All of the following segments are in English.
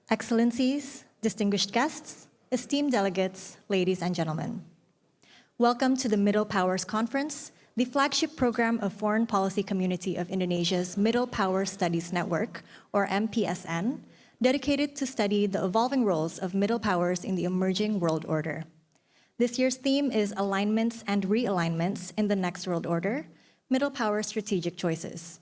Excellencies, distinguished guests, esteemed delegates, ladies and gentlemen. Welcome to the Middle Powers Conference, the flagship program of Foreign Policy Community of Indonesia's Middle Power Studies Network, or MPSN, dedicated to study the evolving roles of middle powers in the emerging world order. This year's theme is Alignments and Realignments in the Next World Order, Middle Power Strategic Choices.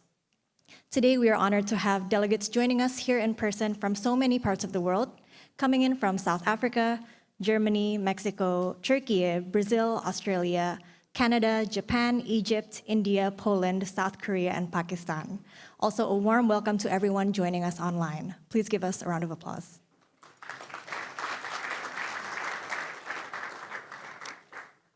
Today, we are honored to have delegates joining us here in person from so many parts of the world, coming in from South Africa, Germany, Mexico, Turkey, Brazil, Australia, Canada, Japan, Egypt, India, Poland, South Korea, and Pakistan. Also, a warm welcome to everyone joining us online. Please give us a round of applause.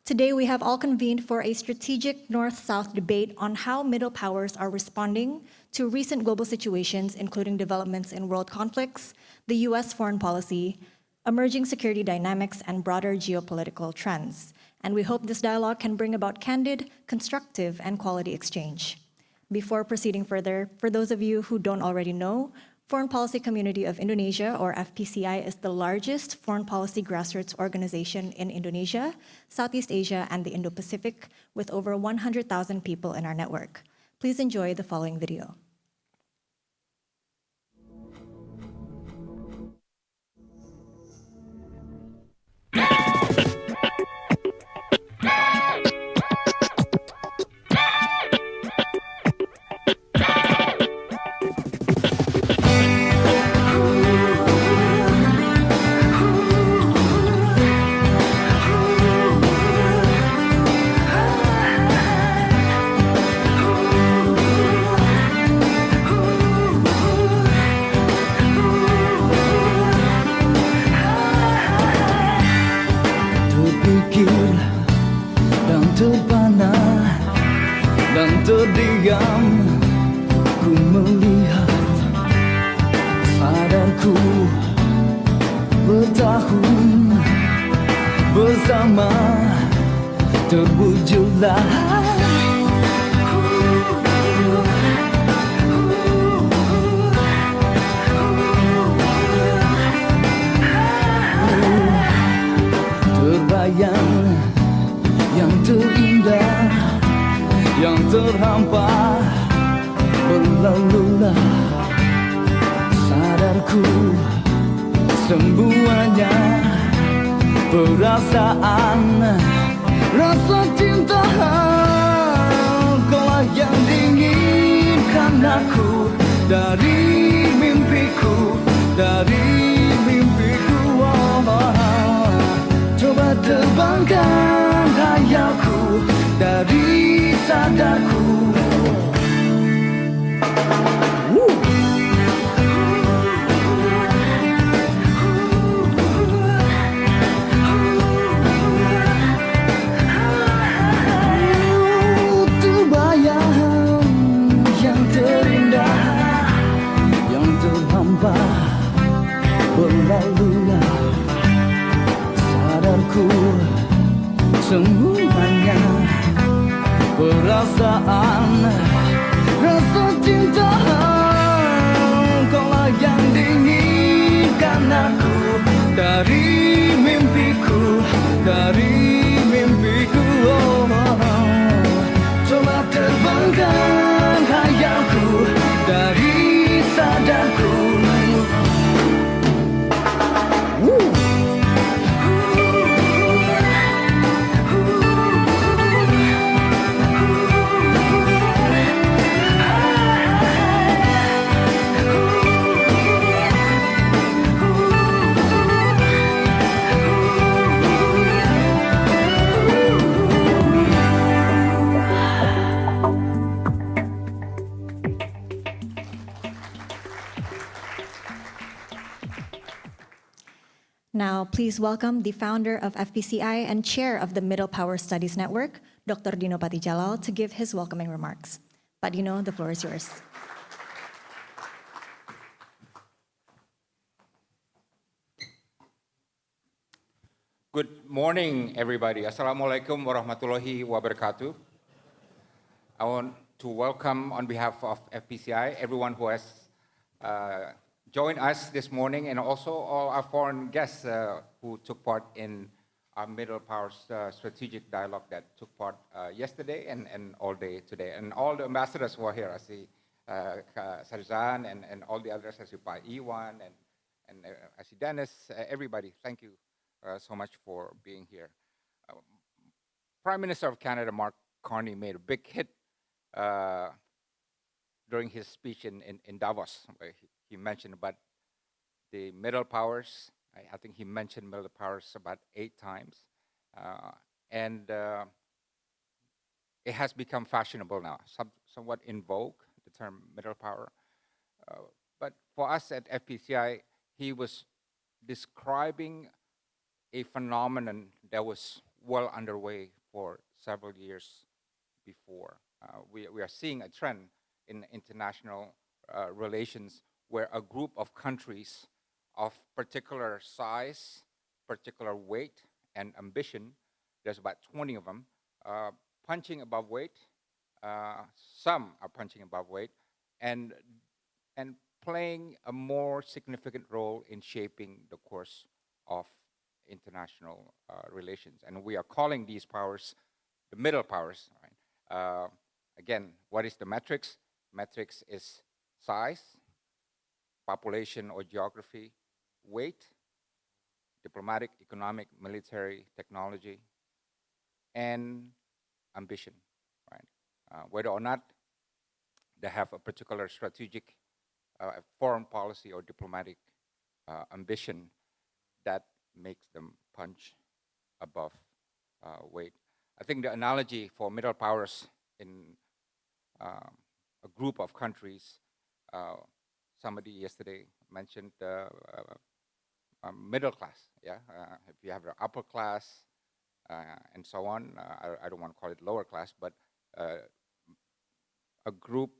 Today, we have all convened for a strategic North-South debate on how middle powers are responding to recent global situations, including developments in world conflicts, the US foreign policy, emerging security dynamics, and broader geopolitical trends. And we hope this dialogue can bring about candid, constructive, and quality exchange. Before proceeding further, for those of you who don't already know, Foreign Policy Community of Indonesia, or FPCI, is the largest foreign policy grassroots organization in Indonesia, Southeast Asia, and the Indo-Pacific, with over 100,000 people in our network. Please enjoy the following video. Terdiam, ku melihat sadarku bertahun bersama terwujudlah terbayang yang terindah, yang terhampar berlalulah sadarku semuanya perasaan rasa cinta kaulah yang diinginkan aku dari mimpiku coba terbangkan hayalku dari sadarku. Terbayang yang terindah, yang terhampar berlalulah sadarku semuanya perasaan rasa cinta kaulah yang diinginkan aku dari mimpiku coba terbangkan hayalku dari sadarku. Now, please welcome the founder of FPCI and chair of the Middle Power Studies Network, Dr. Dino Patijalal, to give his welcoming remarks. Pak Dino, the floor is yours. Good morning, everybody. Assalamualaikum warahmatullahi wabarakatuh. I want to welcome on behalf of FPCI everyone who has join us this morning, and also all our foreign guests who took part in our Middle Powers strategic dialogue that took part yesterday and all day today. And all the ambassadors who are here, I see Sarzan and all the others, I see Pai Iwan and I see Dennis, everybody, thank you so much for being here. Uh, Prime Minister of Canada, Mark Carney, made a big hit uh, during his speech in Davos, where he mentioned about the middle powers. I think he mentioned middle powers about 8 times. Uh, and it has become fashionable now, somewhat in vogue, the term middle power. Uh, but for us at FPCI, he was describing a phenomenon that was well underway for several years before. We are seeing a trend in international relations where a group of countries of particular size, particular weight, and ambition, there's about 20 of them, uh, punching above weight. Some are punching above weight, and and playing a more significant role in shaping the course of international relations. And we are calling these powers the middle powers. Right? Again, what is the metrics? Metrics is size, population or geography, weight, diplomatic, economic, military, technology, and ambition. Right? Whether or not they have a particular strategic foreign policy or diplomatic ambition that makes them punch above weight. I think the analogy for middle powers in a group of countries, uh, somebody yesterday mentioned middle class. Yeah, if you have the upper class and so on, I don't want to call it lower class, but a group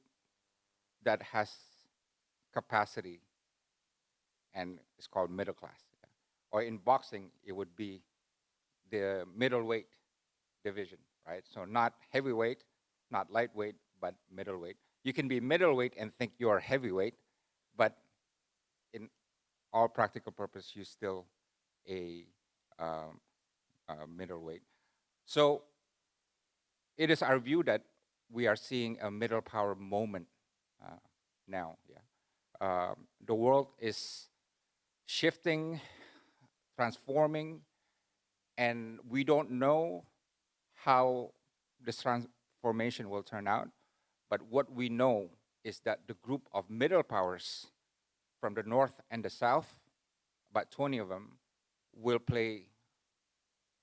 that has capacity and it's called middle class. Yeah. Or in boxing, it would be the middleweight division, right? So not heavyweight, not lightweight, but middleweight. You can be middleweight and think you are heavyweight, but in all practical purpose, you're still a, middleweight. So it is our view that we are seeing a middle power moment uh, now. Yeah, the world is shifting, transforming, and we don't know how this transformation will turn out. But what we know is that the group of middle powers from the north and the south, about 20 of them, will play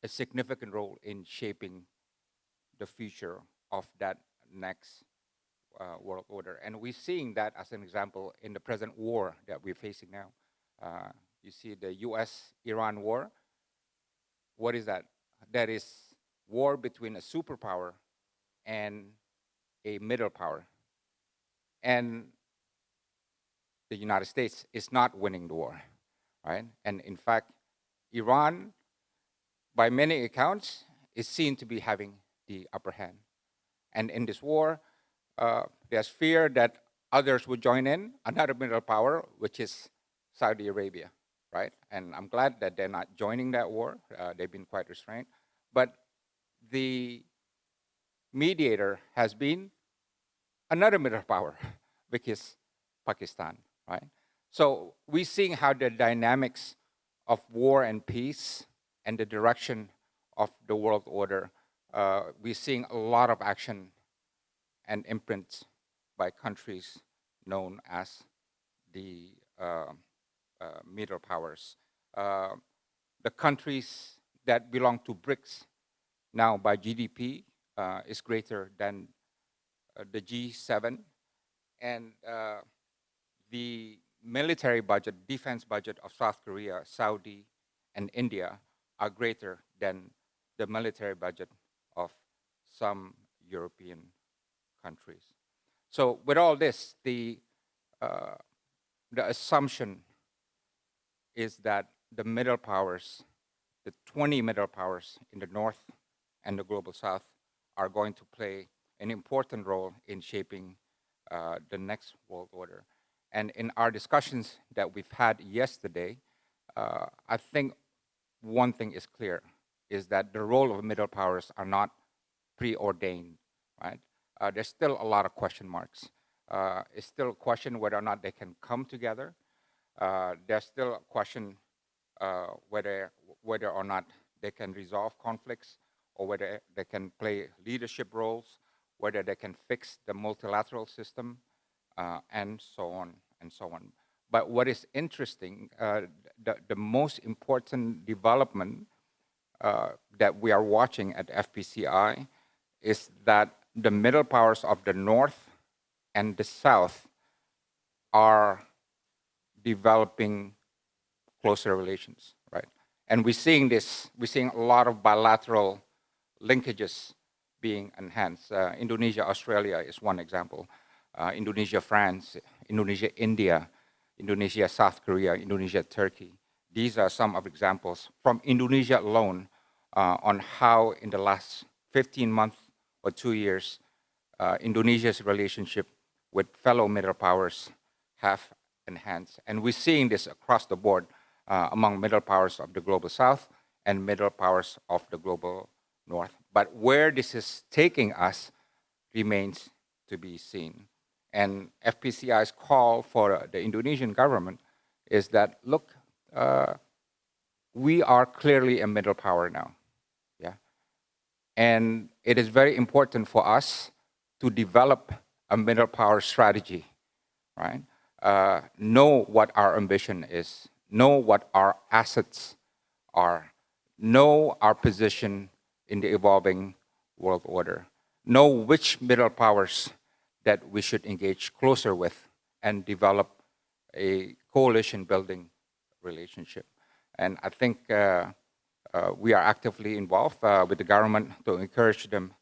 a significant role in shaping the future of that next world order. And we're seeing that as an example in the present war that we're facing now. You see the US-Iran war. What is that? That is war between a superpower and a middle power. And the United States is not winning the war, right? And in fact, Iran, by many accounts, is seen to be having the upper hand. And in this war, there's fear that others would join in, another middle power, which is Saudi Arabia, right? And I'm glad that they're not joining that war. They've been quite restrained. But the mediator has been another middle power, which is Pakistan, right? So we're seeing how the dynamics of war and peace and the direction of the world order, we're seeing a lot of action and imprints by countries known as the middle powers. Uh, the countries that belong to BRICS now by GDP is greater than the G7, and the military budget, defense budget of South Korea, Saudi, and India are greater than the military budget of some European countries. So with all this, uh, the assumption is that the middle powers, the 20 middle powers in the North and the global South, are going to play an important role in shaping the next world order. And in our discussions that we've had yesterday, I think one thing is clear, is that the role of middle powers are not preordained, right? There's still a lot of question marks. It's still a question whether or not they can come together. There's still a question whether or not they can resolve conflicts, or whether they can play leadership roles, whether they can fix the multilateral system, and so on and so on. But what is interesting, the most important development that we are watching at FPCI is that the middle powers of the North and the South are developing closer relations, right? And we're seeing a lot of bilateral linkages being enhanced. Indonesia, Australia is one example. Indonesia, France, Indonesia, India, Indonesia, South Korea, Indonesia, Turkey. These are some of examples from Indonesia alone on how in the last 15 months or 2 years, Indonesia's relationship with fellow middle powers have enhanced. And we're seeing this across the board among middle powers of the global South and middle powers of the global North. But where this is taking us remains to be seen. And FPCI's call for the Indonesian government is that, look, we are clearly a middle power now, yeah? And it is very important for us to develop a middle power strategy, right? Know what our ambition is, know what our assets are, know our position in the evolving world order, know which middle powers that we should engage closer with and develop a coalition building relationship. And I think we are actively involved with the government to encourage them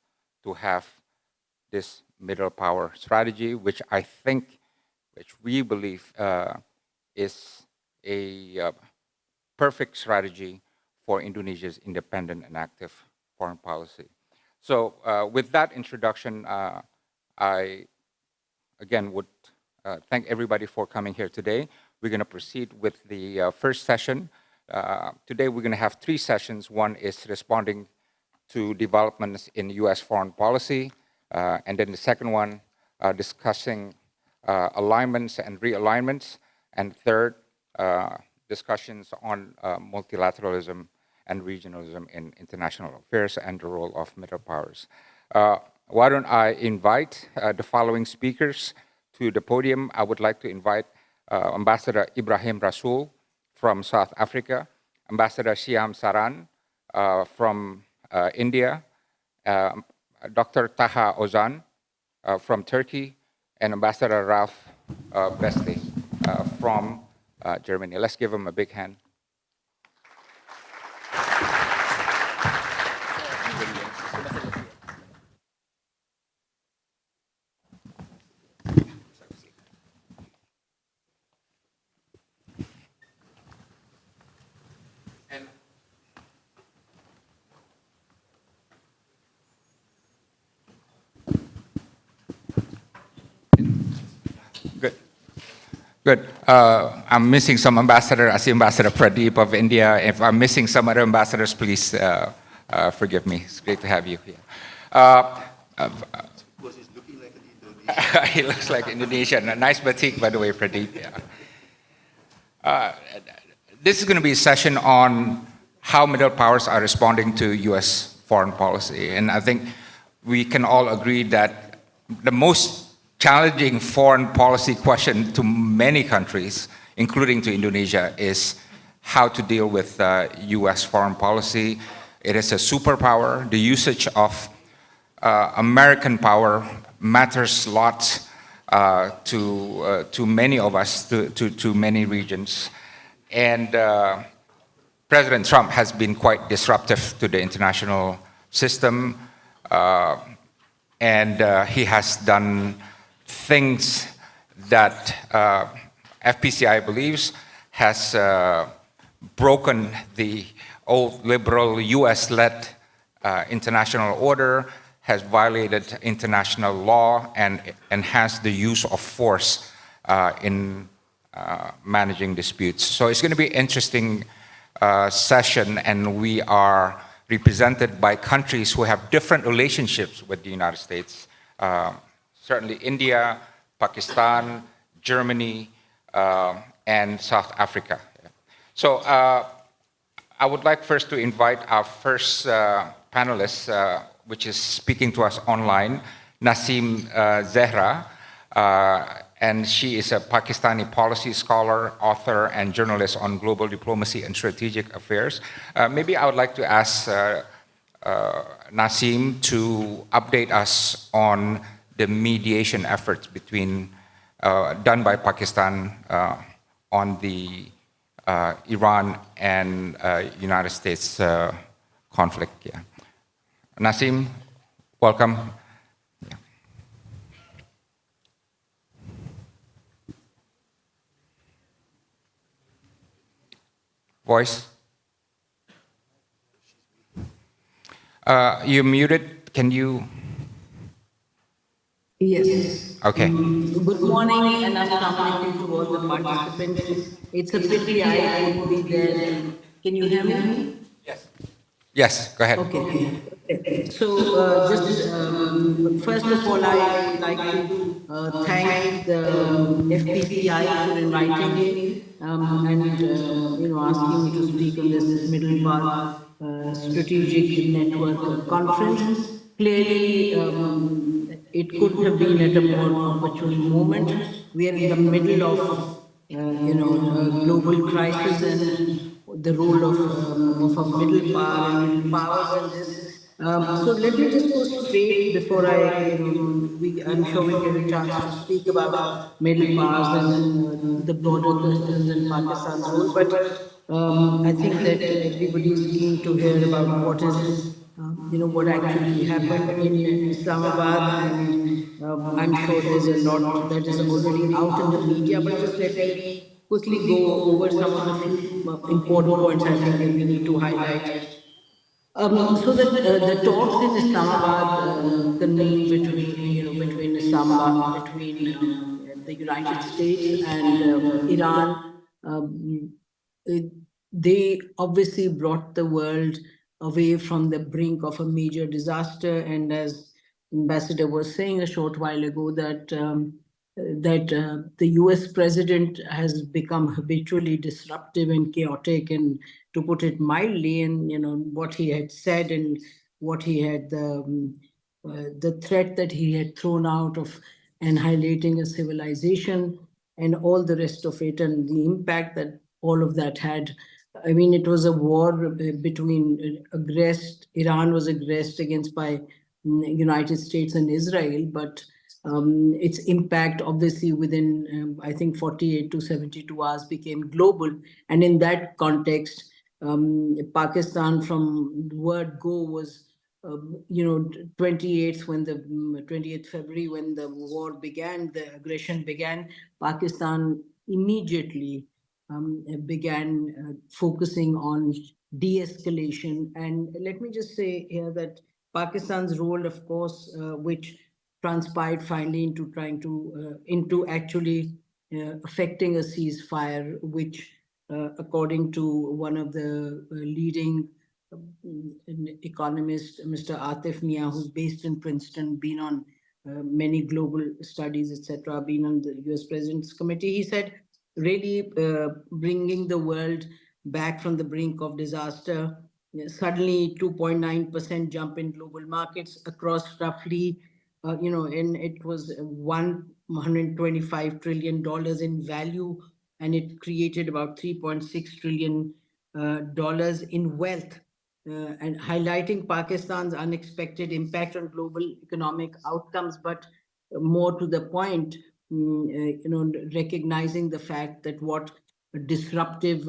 to have this middle power strategy, which we believe is a perfect strategy for Indonesia's independent and active foreign policy. So with that introduction, I again would thank everybody for coming here today. We're going to proceed with the first session. Today we're going to have 3 sessions. One is responding to developments in U.S. foreign policy, and then the second one discussing alignments and realignments, and third, discussions on multilateralism and regionalism in international affairs and the role of middle powers. Why don't I invite the following speakers to the podium. I would like to invite Ambassador Ibrahim Rasool from South Africa, Ambassador Syam Saran from India, Dr. Taha Ozan from Turkey, and Ambassador Ralph Beste from Germany. Let's give them a big hand. Good. I'm missing some ambassador. I see Ambassador Pradeep of India. If I'm missing some other ambassadors, please forgive me. It's great to have you here. Because he's looking like an Indonesian. He looks like Indonesian. A nice batik, by the way, Pradeep. Yeah. This is going to be a session on how middle powers are responding to U.S. foreign policy. And I think we can all agree that the most challenging foreign policy question to many countries, including to Indonesia, is how to deal with U.S. foreign policy. It is a superpower. The usage of American power matters a lot to many of us, to many regions. And President Trump has been quite disruptive to the international system. And he has done things that FPCI believes has broken the old liberal US-led international order, has violated international law, and enhanced the use of force in managing disputes. So it's going to be an interesting session, and we are represented by countries who have different relationships with the United States. Certainly India, Pakistan, Germany, and South Africa. So I would like first to invite our first panelist, which is speaking to us online, Nasim Zehra. And she is a Pakistani policy scholar, author, and journalist on global diplomacy and strategic affairs. Maybe I would like to ask Nasim to update us on the mediation efforts done by Pakistan on the Iran and United States conflict. Yeah. Nasim, welcome. Yeah. Voice? You're muted. Can you? Yes. Okay. Good morning and assalamu alaikum to all the participants. It's a pity I couldn't be there to. Can you hear me? Yes, go ahead. Okay. So, just first of all, I would like to thank the FPCI for inviting me and asking me to speak on this Middle Path Strategic Network conference. Clearly, it couldn't have been at a more opportune moment. We are in the middle of a global crisis and the role of a middle power and middle powers in this. So let me just go straight before I'm sure we'll get a chance to speak about middle powers and the broader questions in Pakistan's role. But I think that everybody is keen to hear about what actually happened in Islamabad, and I'm sure there's a lot that is already out in the media. But just let me quickly go over some of the few important points I think that we need to highlight. So the talks in Islamabad convened between Islamabad the United States and Iran. Um, it- they obviously brought the world away from the brink of a major disaster, and as Ambassador was saying a short while ago, that the US president has become habitually disruptive and chaotic, and to put it mildly, and what he had said and what he had the threat that he had thrown out of annihilating a civilization and all the rest of it, and the impact that all of that had. I mean, it was a war between Iran was aggressed against by United States and Israel, but its impact obviously within I think 48 to 72 hours became global. And in that context, Pakistan from word go was 28th, when the 20th February, when the war began, the aggression began, Pakistan immediately began focusing on de-escalation. And let me just say here that Pakistan's role, of course, which transpired finally into trying to into actually affecting a ceasefire, which, according to one of the leading economists, Mr. Atif Mia, who's based in Princeton, been on many global studies, etc., been on the US President's Committee, he said, really bringing the world back from the brink of disaster. Suddenly, 2.9% jump in global markets across roughly, and it was $125 trillion in value, and it created about $3.6 trillion dollars in wealth, and highlighting Pakistan's unexpected impact on global economic outcomes. But more to the point, recognizing the fact that what a disruptive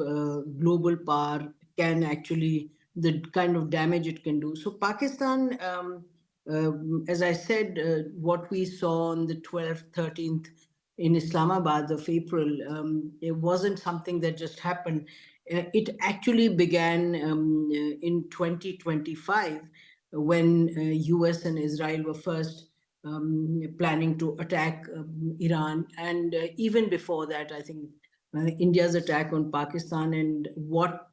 global power can actually, the kind of damage it can do. So Pakistan, as I said, what we saw on the 12th, 13th in Islamabad of April, it wasn't something that just happened. It actually began in 2025, when US and Israel were first planning to attack Iran. And even before that, I think India's attack on Pakistan and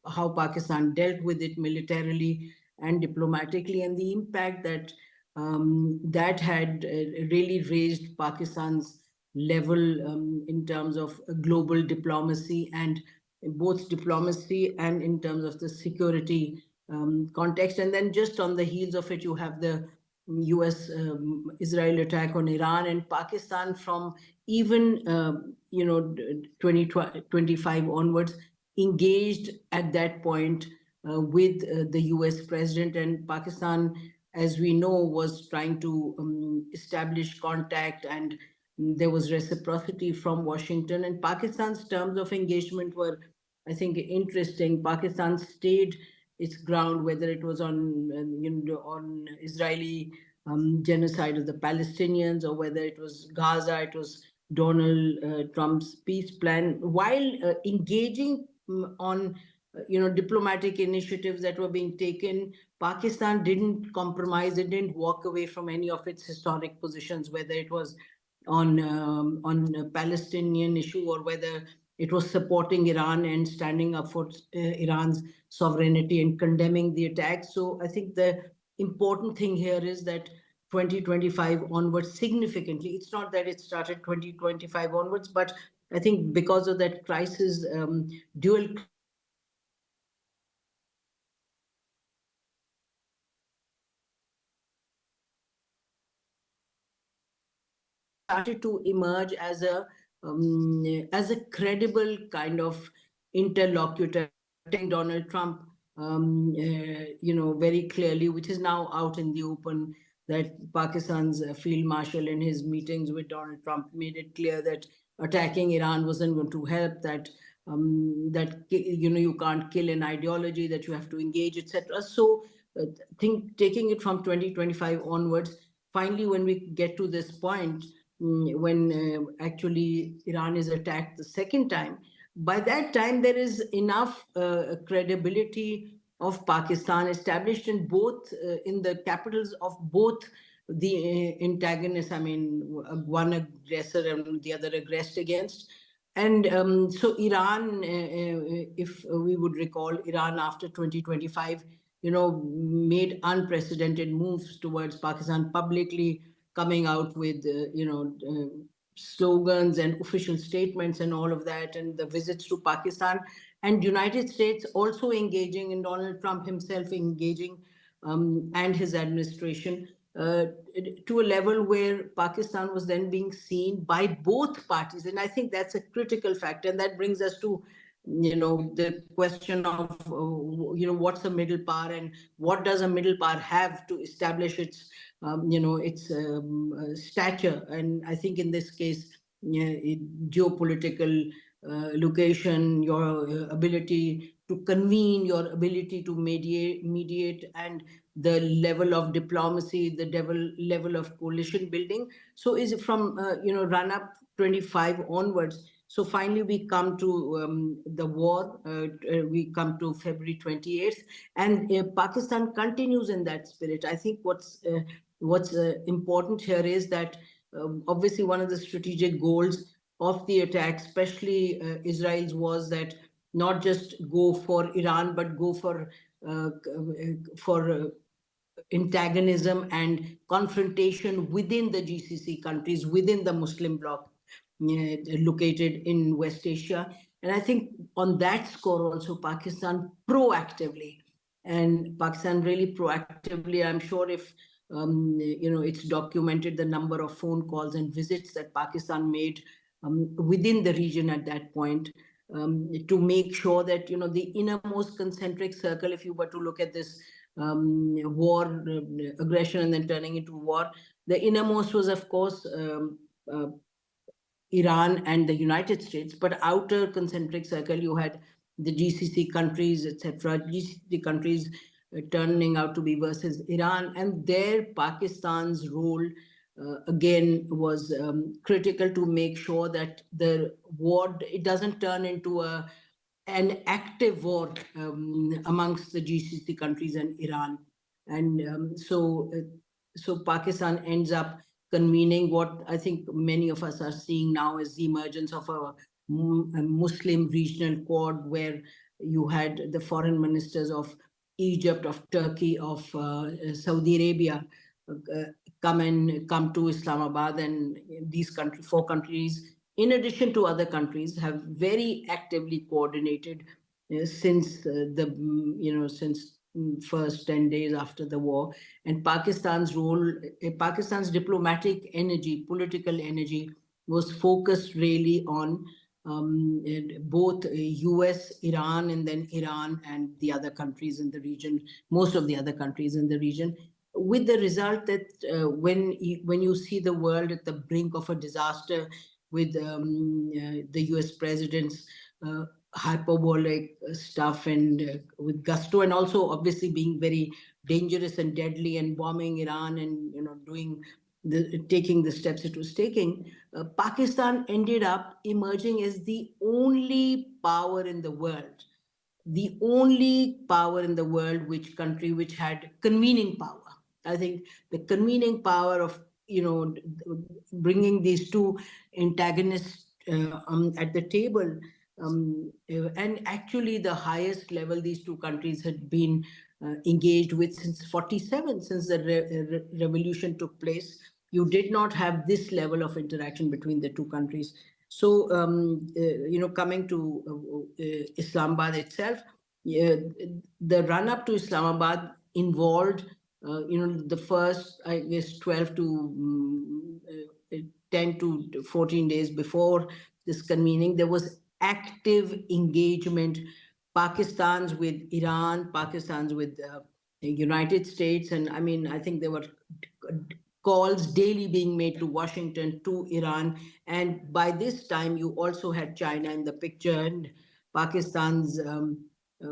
how Pakistan dealt with it militarily and diplomatically, and the impact that that had really raised Pakistan's level in terms of global diplomacy, and both diplomacy and in terms of the security context. And then just on the heels of it, you have the US Israel attack on Iran, and Pakistan from even 2025 onwards engaged at that point with the US president. And Pakistan, as we know, was trying to establish contact, and there was reciprocity from Washington. And Pakistan's terms of engagement were, I think, interesting. Pakistan stayed its ground, whether it was on Israeli genocide of the Palestinians, or whether it was Gaza, it was Donald Trump's peace plan, while engaging on diplomatic initiatives that were being taken. Pakistan didn't compromise; it didn't walk away from any of its historic positions, whether it was on a Palestinian issue, or whether it was supporting Iran and standing up for Iran's sovereignty and condemning the attacks. So I think the important thing here is that 2025 onwards, significantly, it's not that it started 2025 onwards, but I think because of that crisis, dual started to emerge as a credible kind of interlocutor, Donald Trump, very clearly, which is now out in the open, that Pakistan's field marshal in his meetings with Donald Trump made it clear that attacking Iran wasn't going to help. That you can't kill an ideology, that you have to engage, etc. So, taking it from 2025 onwards, finally, when we get to this point, when actually Iran is attacked the second time, by that time there is enough credibility of Pakistan established in both in the capitals of both the antagonists. I mean, one aggressor and the other aggressed against. And so Iran, if we would recall, Iran after 2025, made unprecedented moves towards Pakistan, publicly coming out with, slogans and official statements and all of that, and the visits to Pakistan, and United States also engaging, and Donald Trump himself engaging, and his administration, to a level where Pakistan was then being seen by both parties. And I think that's a critical factor. And that brings us to, the question of, what's a middle power, and what does a middle power have to establish its, its stature. And I think in this case, geopolitical location, your ability to convene, your ability to mediate, and the level of diplomacy, the level of coalition building. So is from run up 25 onwards. So finally we come to the war. We come to February 28th, and Pakistan continues in that spirit. I think what's important here is that obviously one of the strategic goals of the attack, especially Israel's, was that not just go for Iran, but go for antagonism and confrontation within the GCC countries, within the Muslim bloc located in West Asia. And I think on that score also, Pakistan really proactively, I'm sure if, it's documented the number of phone calls and visits that Pakistan made within the region at that point, to make sure that, the innermost concentric circle, if you were to look at this war, aggression, and then turning into war, the innermost was, of course, Iran and the United States, but outer concentric circle, you had the GCC countries, etc. GCC countries turning out to be versus Iran, and there Pakistan's role again was critical to make sure that the war, it doesn't turn into an active war amongst the GCC countries and Iran. And so Pakistan ends up convening what I think many of us are seeing now is the emergence of a Muslim regional quad, where you had the foreign ministers of Egypt, of Turkey, of Saudi Arabia uh, come to Islamabad, and these four countries, in addition to other countries, have very actively coordinated since since first 10 days after the war. And Pakistan's role, Pakistan's diplomatic energy, political energy, was focused really on both US, Iran, and then Iran and the other countries in the region, most of the other countries in the region, with the result that when you see the world at the brink of a disaster, with the US president's hyperbolic stuff, and with gusto, and also obviously being very dangerous and deadly, and bombing Iran, and doing taking the steps it was taking, Pakistan ended up emerging as the only power in the world, the only power in the world, which had convening power. I think the convening power of bringing these two antagonists at the table, and actually the highest level these two countries had been engaged with since 47, since the revolution took place. You did not have this level of interaction between the two countries. So, coming to Islamabad itself, yeah, the run up to Islamabad involved, the first, I guess, 12 to 10 to 14 days before this convening, there was active engagement. Pakistan's with Iran, Pakistan's with the United States, and I mean, I think there were calls daily being made to Washington, to Iran. And by this time, you also had China in the picture, and Pakistan's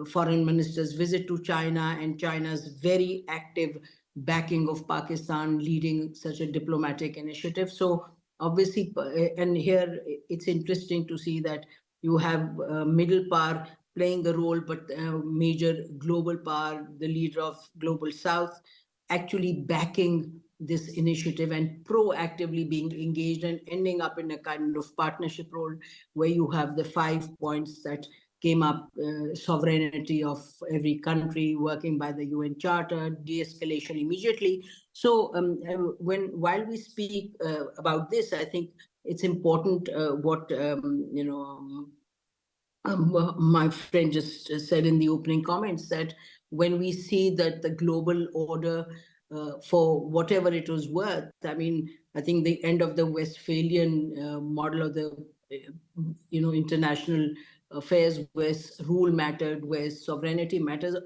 foreign minister's visit to China, and China's very active backing of Pakistan leading such a diplomatic initiative. So obviously, and here it's interesting to see that you have middle power playing a role, but major global power, the leader of global South, actually backing this initiative and proactively being engaged, and ending up in a kind of partnership role, where you have the 5 points that came up: sovereignty of every country, working by the UN Charter, de-escalation immediately. So while we speak about this, I think it's important what my friend just said in the opening comments, that when we see that the global order, for whatever it was worth, I mean, I think the end of the Westphalian model of the international affairs, where rule mattered, where sovereignty matters,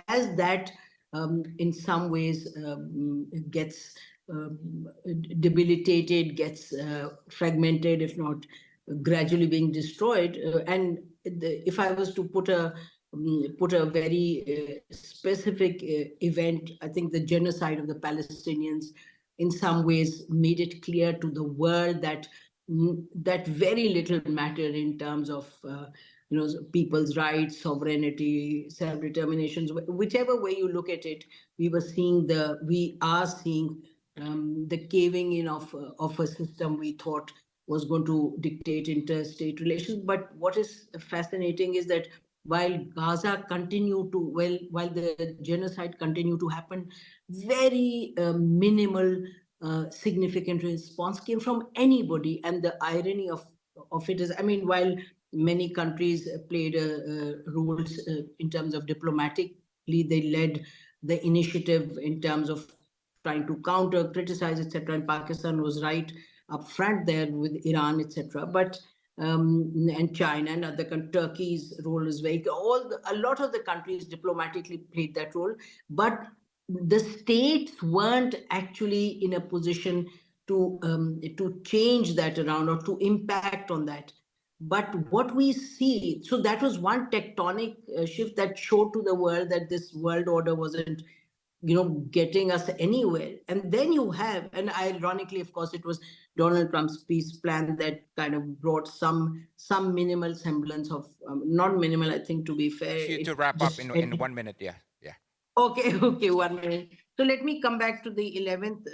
as that in some ways gets debilitated, gets fragmented, if not gradually being destroyed. And if I was to put a very specific event, I think the genocide of the Palestinians in some ways made it clear to the world that that very little matter in terms of people's rights, sovereignty, self-determination. Whichever way you look at it, we are seeing the caving in of a system we thought was going to dictate interstate relations. But what is fascinating is that while Gaza continued to, while the genocide continued to happen, very minimal significant response came from anybody. And the irony of it is, I mean, while many countries played roles in terms of diplomatically, they led the initiative in terms of trying to counter, criticize, etc. And Pakistan was right up front there with Iran, etc. But and China and Turkey's role is very, a lot of the countries diplomatically played that role, but the states weren't actually in a position to change that around or to impact on that. But what we see, so that was one tectonic shift that showed to the world that this world order wasn't getting us anywhere. And then you have, and ironically, of course, it was Donald Trump's peace plan that kind of brought some minimal semblance of, not minimal, I think, to be fair, If you it to wrap up just in 1 minute, yeah, yeah. Okay, okay, 1 minute. So let me come back to the 11th.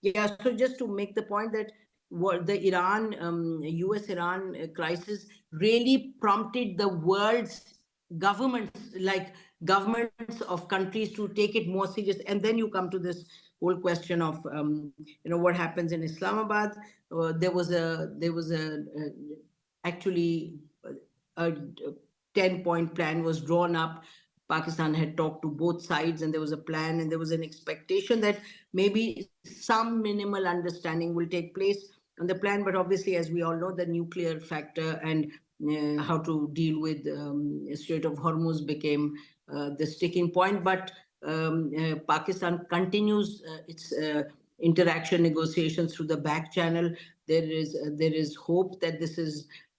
Yeah, so just to make the point that what the US-Iran crisis really prompted the world's governments, like governments of countries, to take it more serious. And then you come to this whole question of what happens in Islamabad. There was a actually a 10-point plan was drawn up. Pakistan had talked to both sides, and there was a plan, and there was an expectation that maybe some minimal understanding will take place on the plan. But obviously, as we all know, the nuclear factor and how to deal with Strait of Hormuz became the sticking point. But Pakistan continues its interaction negotiations through the back channel. There is hope that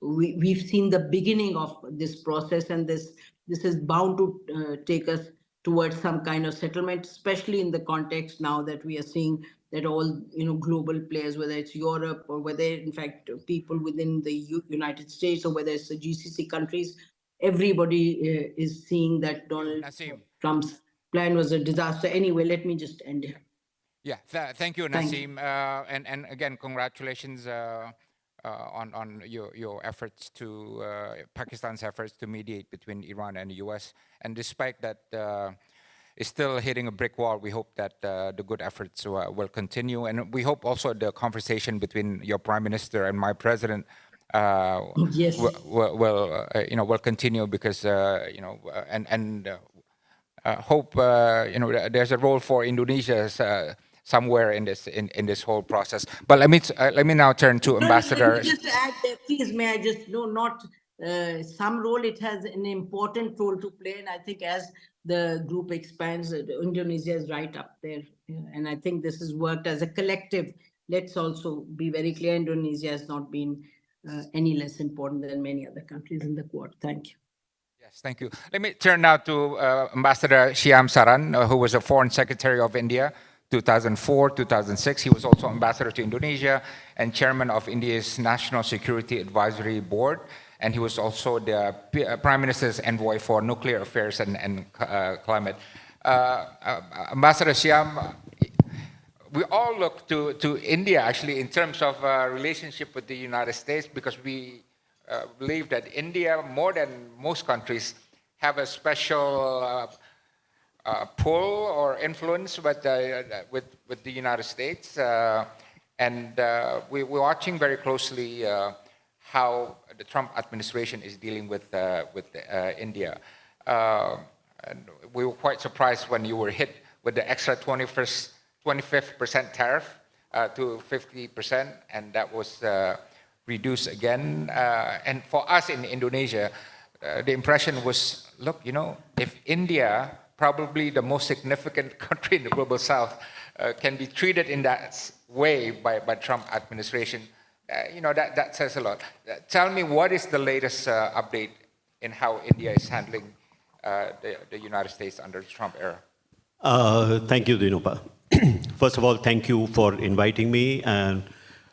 we've seen the beginning of this process, and this is bound to take us towards some kind of settlement, especially in the context now that we are seeing that all global players, whether it's Europe or whether in fact people within the United States or whether it's the GCC countries, everybody is seeing that Donald Naseem. Trump's plan was a disaster. Anyway, let me just end here. Yeah, thank you, Thank you. Naseem. And again, congratulations on your efforts to Pakistan's efforts to mediate between Iran and the U.S. And despite that, it's still hitting a brick wall. We hope that the good efforts will continue, and we hope also the conversation between your Prime Minister and my President Yes. will continue because hope there's a role for Indonesia somewhere in this whole process. But let me now turn to Ambassador. Let me just add that, please, may I just know, not some role, it has an important role to play. And I think as the group expands, Indonesia is right up there. And I think this has worked as a collective. Let's also be very clear, Indonesia has not been any less important than many other countries in the Quad. Thank you. Yes, thank you. Let me turn now to Ambassador Shyam Saran, who was a Foreign Secretary of India, 2004, 2006. He was also ambassador to Indonesia and chairman of India's National Security Advisory Board. And he was also the Prime Minister's envoy for nuclear affairs and climate. Ambassador Shyam, we all look to India actually in terms of relationship with the United States, because we believe that India, more than most countries, have a special pull or influence with the United States, and we're watching very closely how the Trump administration is dealing with India. And we were quite surprised when you were hit with the extra 25% tariff to 50%, and that was reduced again. And for us in Indonesia, the impression was, look, if India, probably the most significant country in the global south, can be treated in that way by Trump administration, that says a lot. Tell me, what is the latest update in how India is handling the United States under the Trump era? Thank you, Dinupa. First of all, thank you for inviting me, and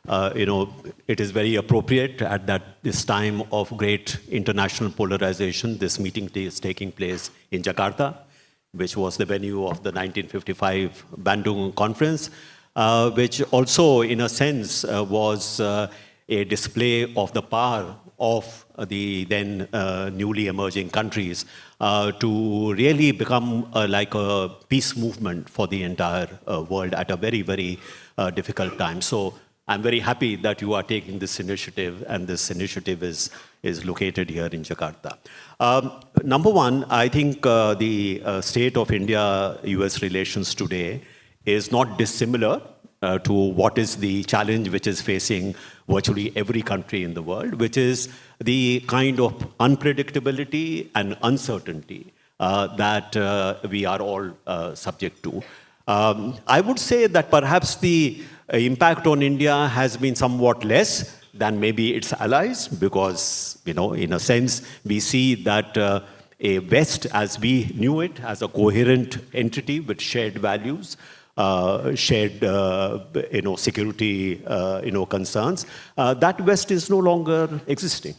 it is very appropriate at this time of great international polarization. This meeting is taking place in Jakarta, which was the venue of the 1955 Bandung Conference, which also, in a sense, was a display of the power of the then newly emerging countries to really become like a peace movement for the entire world at a very, very difficult time. So I'm very happy that you are taking this initiative, and this initiative is located here in Jakarta. Number one, I think the state of India-US relations today is not dissimilar to what is the challenge which is facing virtually every country in the world, which is the kind of unpredictability and uncertainty that we are all subject to. I would say that perhaps the impact on India has been somewhat less than maybe its allies, because, in a sense, we see that a West, as we knew it, as a coherent entity with shared values, shared, security, concerns, that West is no longer existing.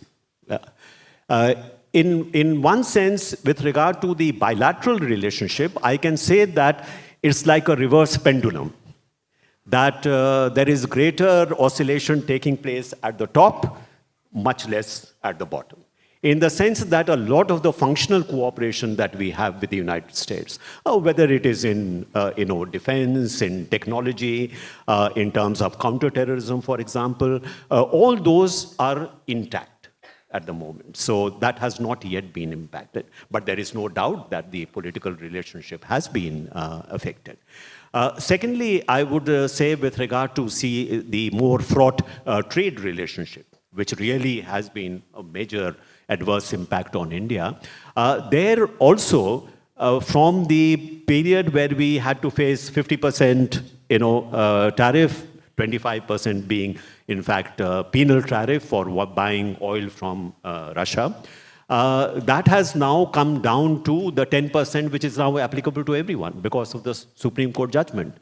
In one sense, with regard to the bilateral relationship, I can say that it's like a reverse pendulum, that there is greater oscillation taking place at the top, much less at the bottom. In the sense that a lot of the functional cooperation that we have with the United States, whether it is in defense, in technology, in terms of counterterrorism, for example, all those are intact at the moment. So that has not yet been impacted. But there is no doubt that the political relationship has been affected. Secondly, I would say with regard to the more fraught trade relationship, which really has been a major adverse impact on India. There also, from the period where we had to face 50% tariff, 25% being, in fact, penal tariff for buying oil from Russia, that has now come down to the 10%, which is now applicable to everyone because of the Supreme Court judgment.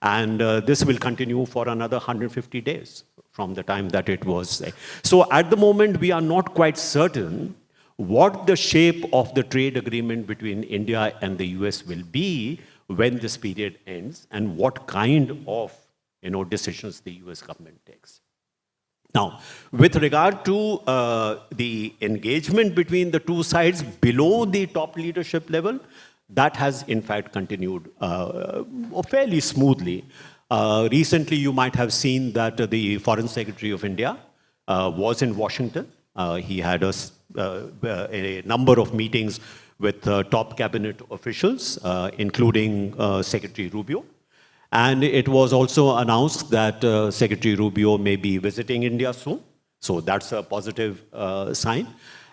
And this will continue for another 150 days from the time that it was. So at the moment, we are not quite certain what the shape of the trade agreement between India and the US will be when this period ends, and what kind of decisions the US government takes. Now, with regard to the engagement between the two sides below the top leadership level, that has in fact continued fairly smoothly. Recently, you might have seen that the Foreign Secretary of India was in Washington. He had a number of meetings with top cabinet officials, including Secretary Rubio. And it was also announced that Secretary Rubio may be visiting India soon. So that's a positive sign.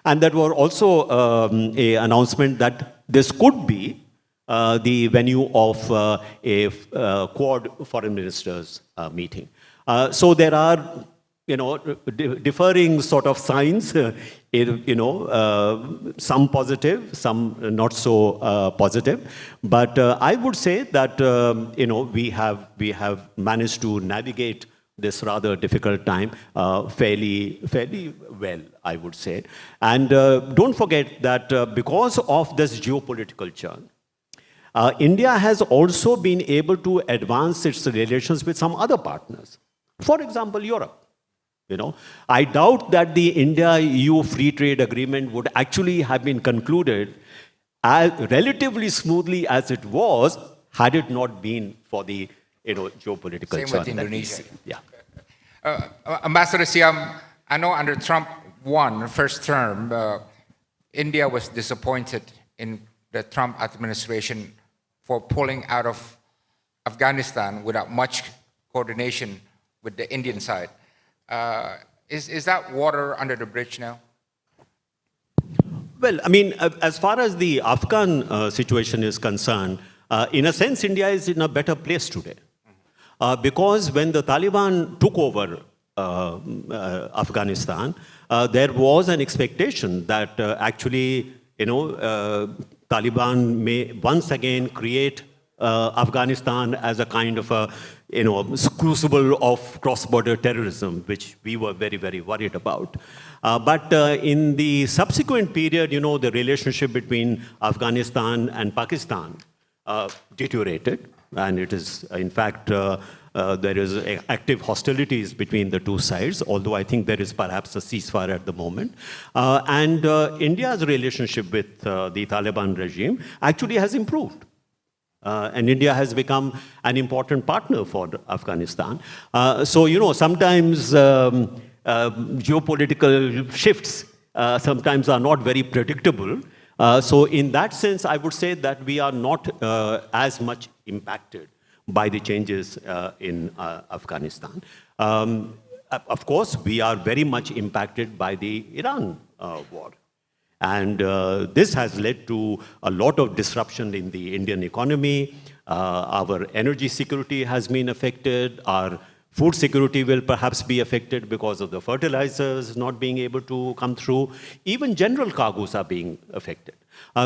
And there were also an announcement that this could be the venue of a Quad foreign ministers meeting. So there are, differing sort of signs, some positive, some not so positive. But I would say that, we have managed to navigate this rather difficult time fairly well, I would say. And don't forget that because of this geopolitical churn, India has also been able to advance its relations with some other partners. For example, Europe. I doubt that the India-EU free trade agreement would actually have been concluded as relatively smoothly as it was, had it not been for the geopolitical Same churn with Indonesia. Yeah. Ambassador Siam, I know under Trump 1, first term, India was disappointed in the Trump administration for pulling out of Afghanistan without much coordination with the Indian side. Is that water under the bridge now? Well, I mean, as far as the Afghan situation is concerned, in a sense, India is in a better place today. Because when the Taliban took over Afghanistan, there was an expectation that actually, Taliban may once again create Afghanistan as a kind of a, crucible of cross-border terrorism, which we were very, very worried about. But in the subsequent period, the relationship between Afghanistan and Pakistan deteriorated. And it is, in fact, there is active hostilities between the two sides, although I think there is perhaps a ceasefire at the moment. And India's relationship with the Taliban regime actually has improved. And India has become an important partner for Afghanistan. So, sometimes geopolitical shifts sometimes are not very predictable. So in that sense, I would say that we are not as much impacted by the changes in Afghanistan. Of course, we are very much impacted by the Iran war. And this has led to a lot of disruption in the Indian economy. Our energy security has been affected. Our food security will perhaps be affected because of the fertilizers not being able to come through. Even general cargoes are being affected.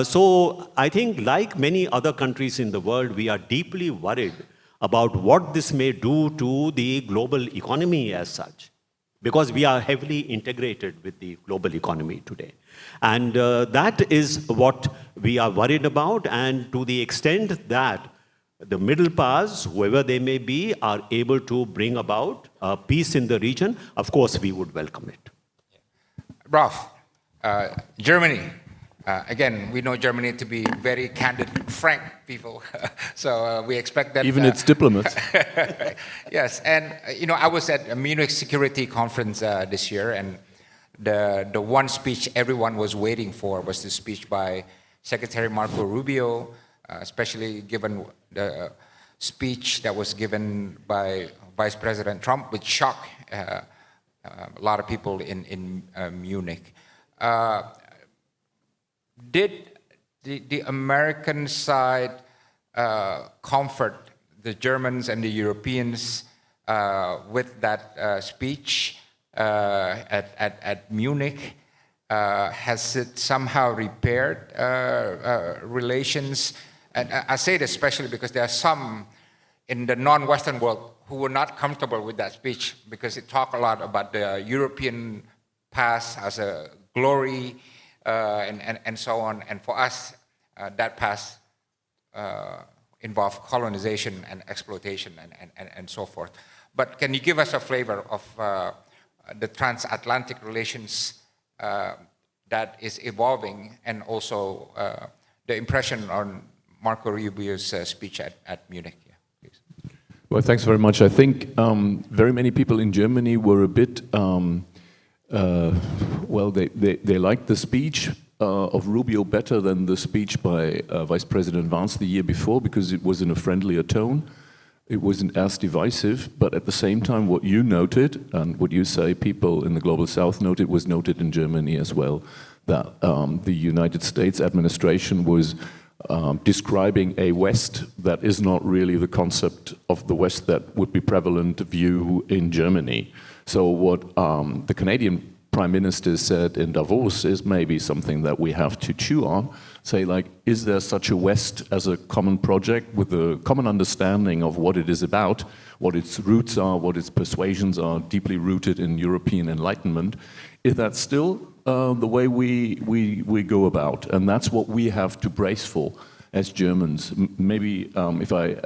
So I think, like many other countries in the world, we are deeply worried about what this may do to the global economy as such, because we are heavily integrated with the global economy today. And that is what we are worried about. And to the extent that the middle powers, whoever they may be, are able to bring about peace in the region, of course, we would welcome it. Ralph, Germany. Again, we know Germany to be very candid, frank people. So we expect that. Even its diplomats. Yes, and I was at a Munich Security Conference this year, and the one speech everyone was waiting for was the speech by Secretary Marco Rubio, especially given the speech that was given by Vice President Trump, which shocked a lot of people in Munich. Did the American side comfort the Germans and the Europeans with that speech at Munich? Has it somehow repaired relations? And I say this especially because there are some in the non-Western world who were not comfortable with that speech because it talked a lot about the European past as a glory and so on. And for us, that past involved colonization and exploitation and so forth. But can you give us a flavor of the transatlantic relations that is evolving, and also the impression on Marco Rubio's speech at Munich? Yeah, please. Well, thanks very much. I think very many people in Germany were a bit, well, they liked the speech of Rubio better than the speech by Vice President Vance the year before, because it was in a friendlier tone. It wasn't as divisive, but at the same time, what you noted, and what you say people in the Global South noted, was noted in Germany as well, that the United States administration was describing a West that is not really the concept of the West that would be prevalent view in Germany. So what the Canadian Prime Minister said in Davos is maybe something that we have to chew on. Say, like, is there such a West as a common project with a common understanding of what it is about, what its roots are, what its persuasions are, deeply rooted in European Enlightenment? Is that still the way we go about? And that's what we have to brace for as Germans. Maybe if I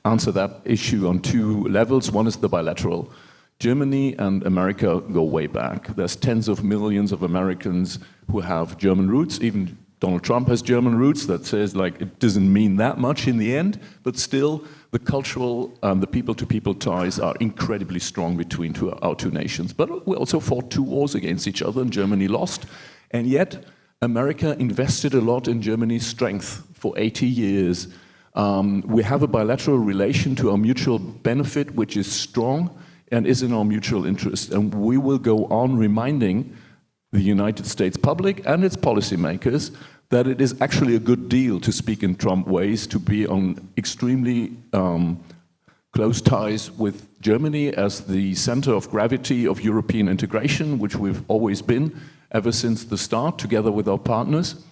answer that issue on two levels. One is the bilateral. Germany and America go way back. There's tens of millions of Americans who have German roots. Even Donald Trump has German roots. That says, like, it doesn't mean that much in the end, but still the cultural and the people-to-people ties are incredibly strong between our two nations. But we also fought two wars against each other, and Germany lost. And yet America invested a lot in Germany's strength for 80 years. We have a bilateral relation to our mutual benefit, which is strong and is in our mutual interest. And we will go on reminding the United States public and its policymakers that it is actually a good deal, to speak in Trump ways, to be on extremely close ties with Germany as the center of gravity of European integration, which we've always been ever since the start, together with our partners.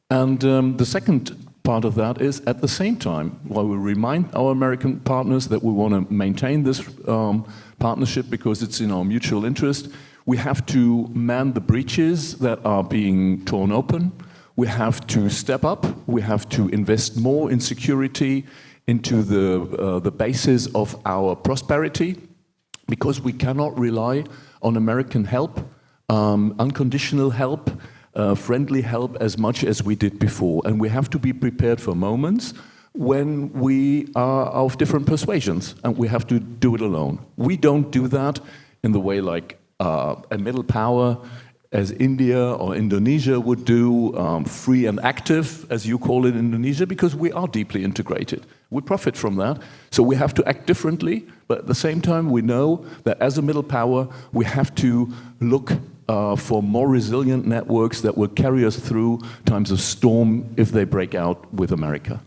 And the second part of that is, at the same time, while we remind our American partners that we want to maintain this partnership because it's in our mutual interest, we have to man the breaches that are being torn open. We have to step up. We have to invest more in security, into the basis of our prosperity, because we cannot rely on American help, unconditional help, friendly help as much as we did before. And we have to be prepared for moments when we are of different persuasions, and we have to do it alone. We don't do that in the way like a middle power as India or Indonesia would do, free and active, as you call it in Indonesia, because we are deeply integrated. We profit from that. So we have to act differently, but at the same time we know that as a middle power we have to look for more resilient networks that will carry us through times of storm if they break out with America.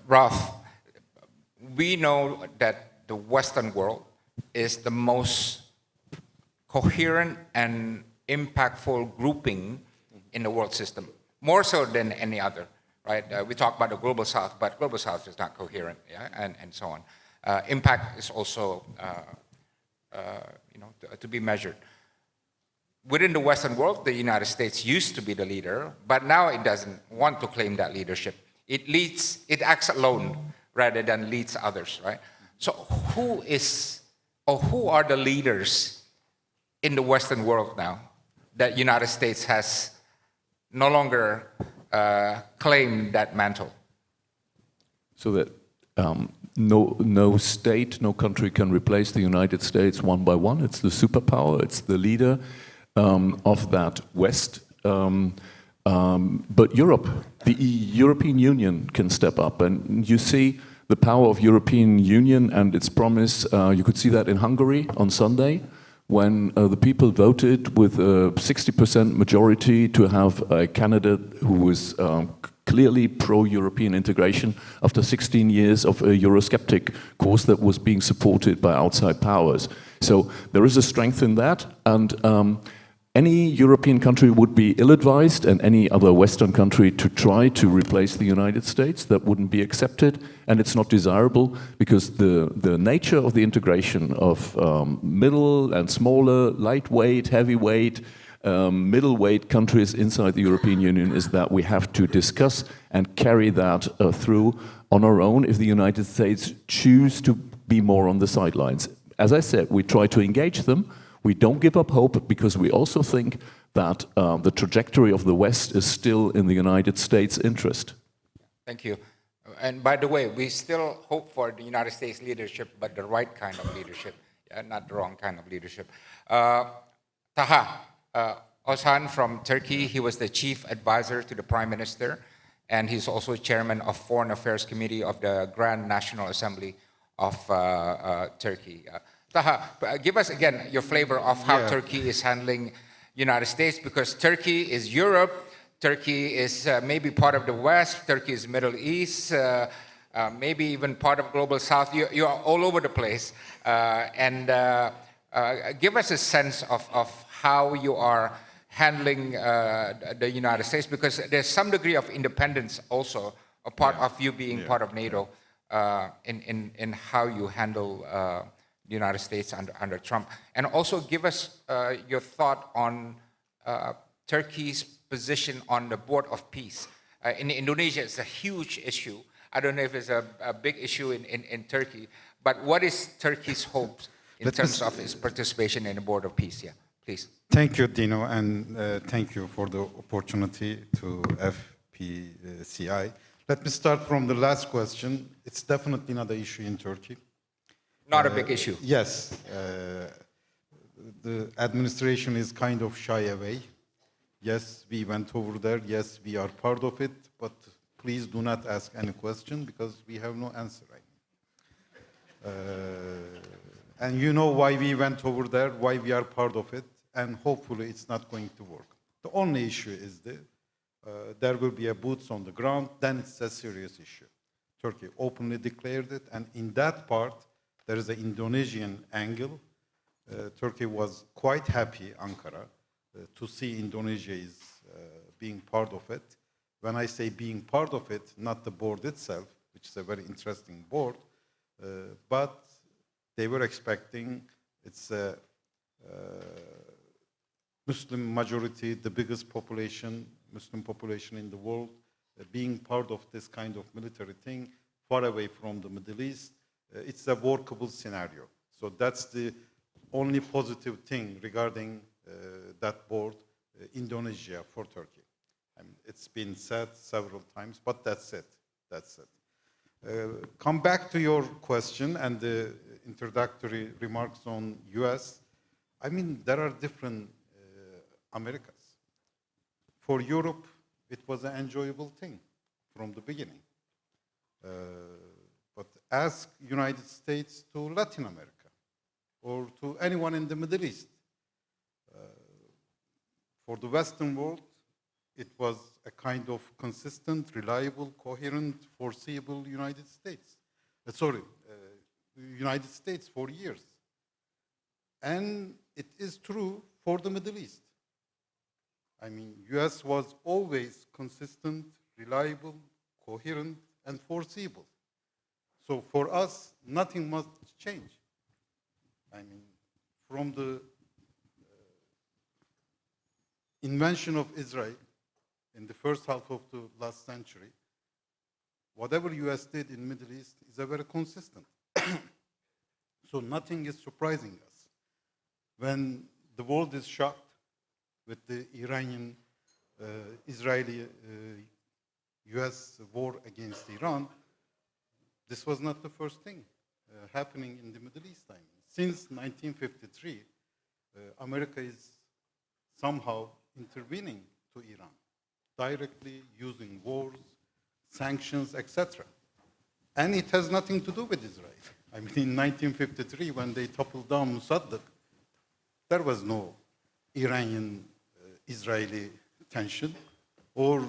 Ralph, we know that the Western world is the most coherent and impactful grouping in the world system, more so than any other, right? We talk about the Global South, but Global South is not coherent, yeah, and so on. Impact is also, to be measured. Within the Western world, the United States used to be the leader, but now it doesn't want to claim that leadership. it acts alone rather than leads others, right? So who are the leaders in the Western world now that United States has no longer claimed that mantle? So that no state, no country can replace the United States one by one. It's the superpower, it's the leader of that West. But Europe, the European Union can step up. And you see the power of European Union and its promise. You could see that in Hungary on Sunday, when the people voted with a 60% majority to have a candidate who was clearly pro-European integration after 16 years of a Eurosceptic course that was being supported by outside powers. So there is a strength in that, and any European country would be ill-advised, and any other Western country to try to replace the United States, that wouldn't be accepted, and it's not desirable, because the nature of the integration of middle and smaller, lightweight, heavyweight, middleweight countries inside the European Union is that we have to discuss and carry that through on our own if the United States choose to be more on the sidelines. As I said, we try to engage them. We don't give up hope, because we also think that the trajectory of the West is still in the United States' interest. Thank you. And by the way, we still hope for the United States leadership, but the right kind of leadership, not the wrong kind of leadership. Taha, Ozhan from Turkey, he was the chief advisor to the Prime Minister, and he's also chairman of Foreign Affairs Committee of the Grand National Assembly of Turkey. Taha, give us again your flavor of how Turkey is handling United States, because Turkey is Europe, Turkey is maybe part of the West, Turkey is Middle East, maybe even part of Global South. You're all over the place. Give us a sense of how you are handling the United States, because there's some degree of independence also, a part of you being part of NATO, in how you handle the United States under Trump. And also give us your thought on Turkey's position on the Board of Peace. In Indonesia, it's a huge issue. I don't know if it's a big issue in Turkey, but what is Turkey's hopes in terms of its participation in the Board of Peace? Yeah, please. Thank you, Dino, and thank you for the opportunity to FPCI. Let me start from the last question. It's definitely not an issue in Turkey. Not a big issue. Yes. The administration is kind of shy away. Yes, we went over there. Yes, we are part of it. But please do not ask any question, because we have no answer right now. And you know why we went over there, why we are part of it, and hopefully it's not going to work. The only issue is there will be a boots on the ground, then it's a serious issue. Turkey openly declared it, and in that part, there is an Indonesian angle. Turkey was quite happy, Ankara, to see Indonesia is being part of it. When I say being part of it, not the board itself, which is a very interesting board, but they were expecting, it's a Muslim majority, the biggest population, Muslim population in the world, being part of this kind of military thing, far away from the Middle East. It's a workable scenario. So that's the only positive thing regarding that board, Indonesia for Turkey. I mean, it's been said several times, but that's it. That's it. Come back to your question and the introductory remarks on US. I mean, there are different Americas. For Europe, it was an enjoyable thing from the beginning. But ask United States to Latin America or to anyone in the Middle East. For the Western world, it was a kind of consistent, reliable, coherent, foreseeable United States. United States for years. And it is true for the Middle East. I mean, US was always consistent, reliable, coherent, and foreseeable. So for us, nothing must change. I mean, from the invention of Israel in the first half of the last century, whatever US did in Middle East is a very consistent. So nothing is surprising us. When the world is shocked with the Iranian, Israeli, US war against Iran, this was not the first thing happening in the Middle East. I mean, since 1953, America is somehow intervening to Iran, directly using wars, sanctions, etc. And it has nothing to do with Israel. I mean, in 1953, when they toppled down Mossadegh, there was no Iranian-Israeli tension. Or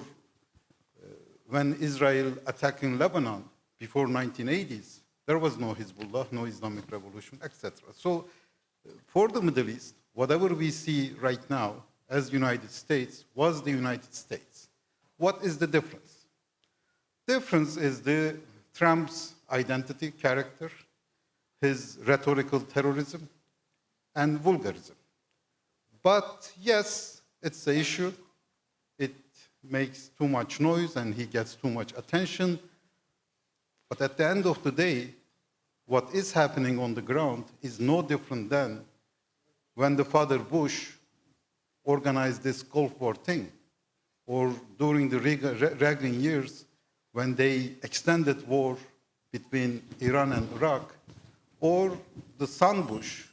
when Israel attacked in Lebanon before 1980s, there was no Hezbollah, no Islamic Revolution, etc. So for the Middle East, whatever we see right now as United States was the United States. What is the difference? Difference is the Trump's identity, character, his rhetorical terrorism, and vulgarism. But yes, it's an issue. It makes too much noise and he gets too much attention. But at the end of the day, what is happening on the ground is no different than when the father Bush organized this Gulf War thing, or during the Reagan years when they extended war between Iran and Iraq, or the son Bush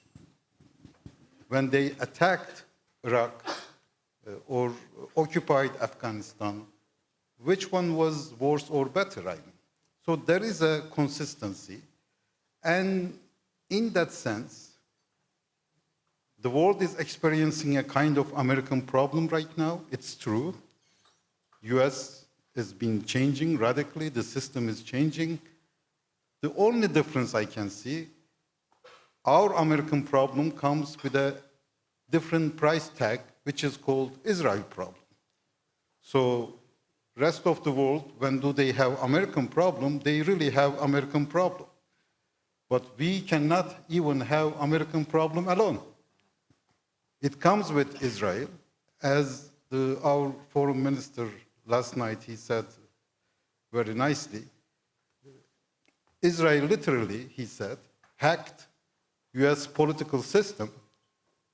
when they attacked Iraq or occupied Afghanistan. Which one was worse or better, I mean? So there is a consistency. And in that sense, the world is experiencing a kind of American problem right now. It's true. US has been changing radically. The system is changing. The only difference I can see, our American problem comes with a different price tag, which is called Israel problem. So rest of the world, when do they have American problem? They really have American problem. But we cannot even have American problem alone. It comes with Israel, as our foreign minister last night, he said very nicely, Israel literally, he said, hacked US political system.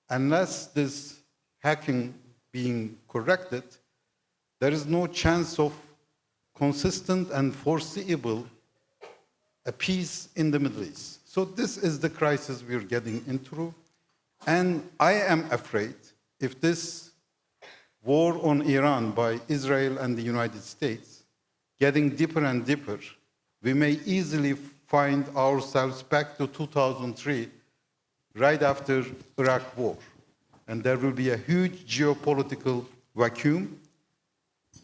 Unless this hacking being corrected, there is no chance of consistent and foreseeable a peace in the Middle East. So this is the crisis we're getting into. And I am afraid if this war on Iran by Israel and the United States getting deeper and deeper, we may easily find ourselves back to 2003, right after Iraq war. And there will be a huge geopolitical vacuum,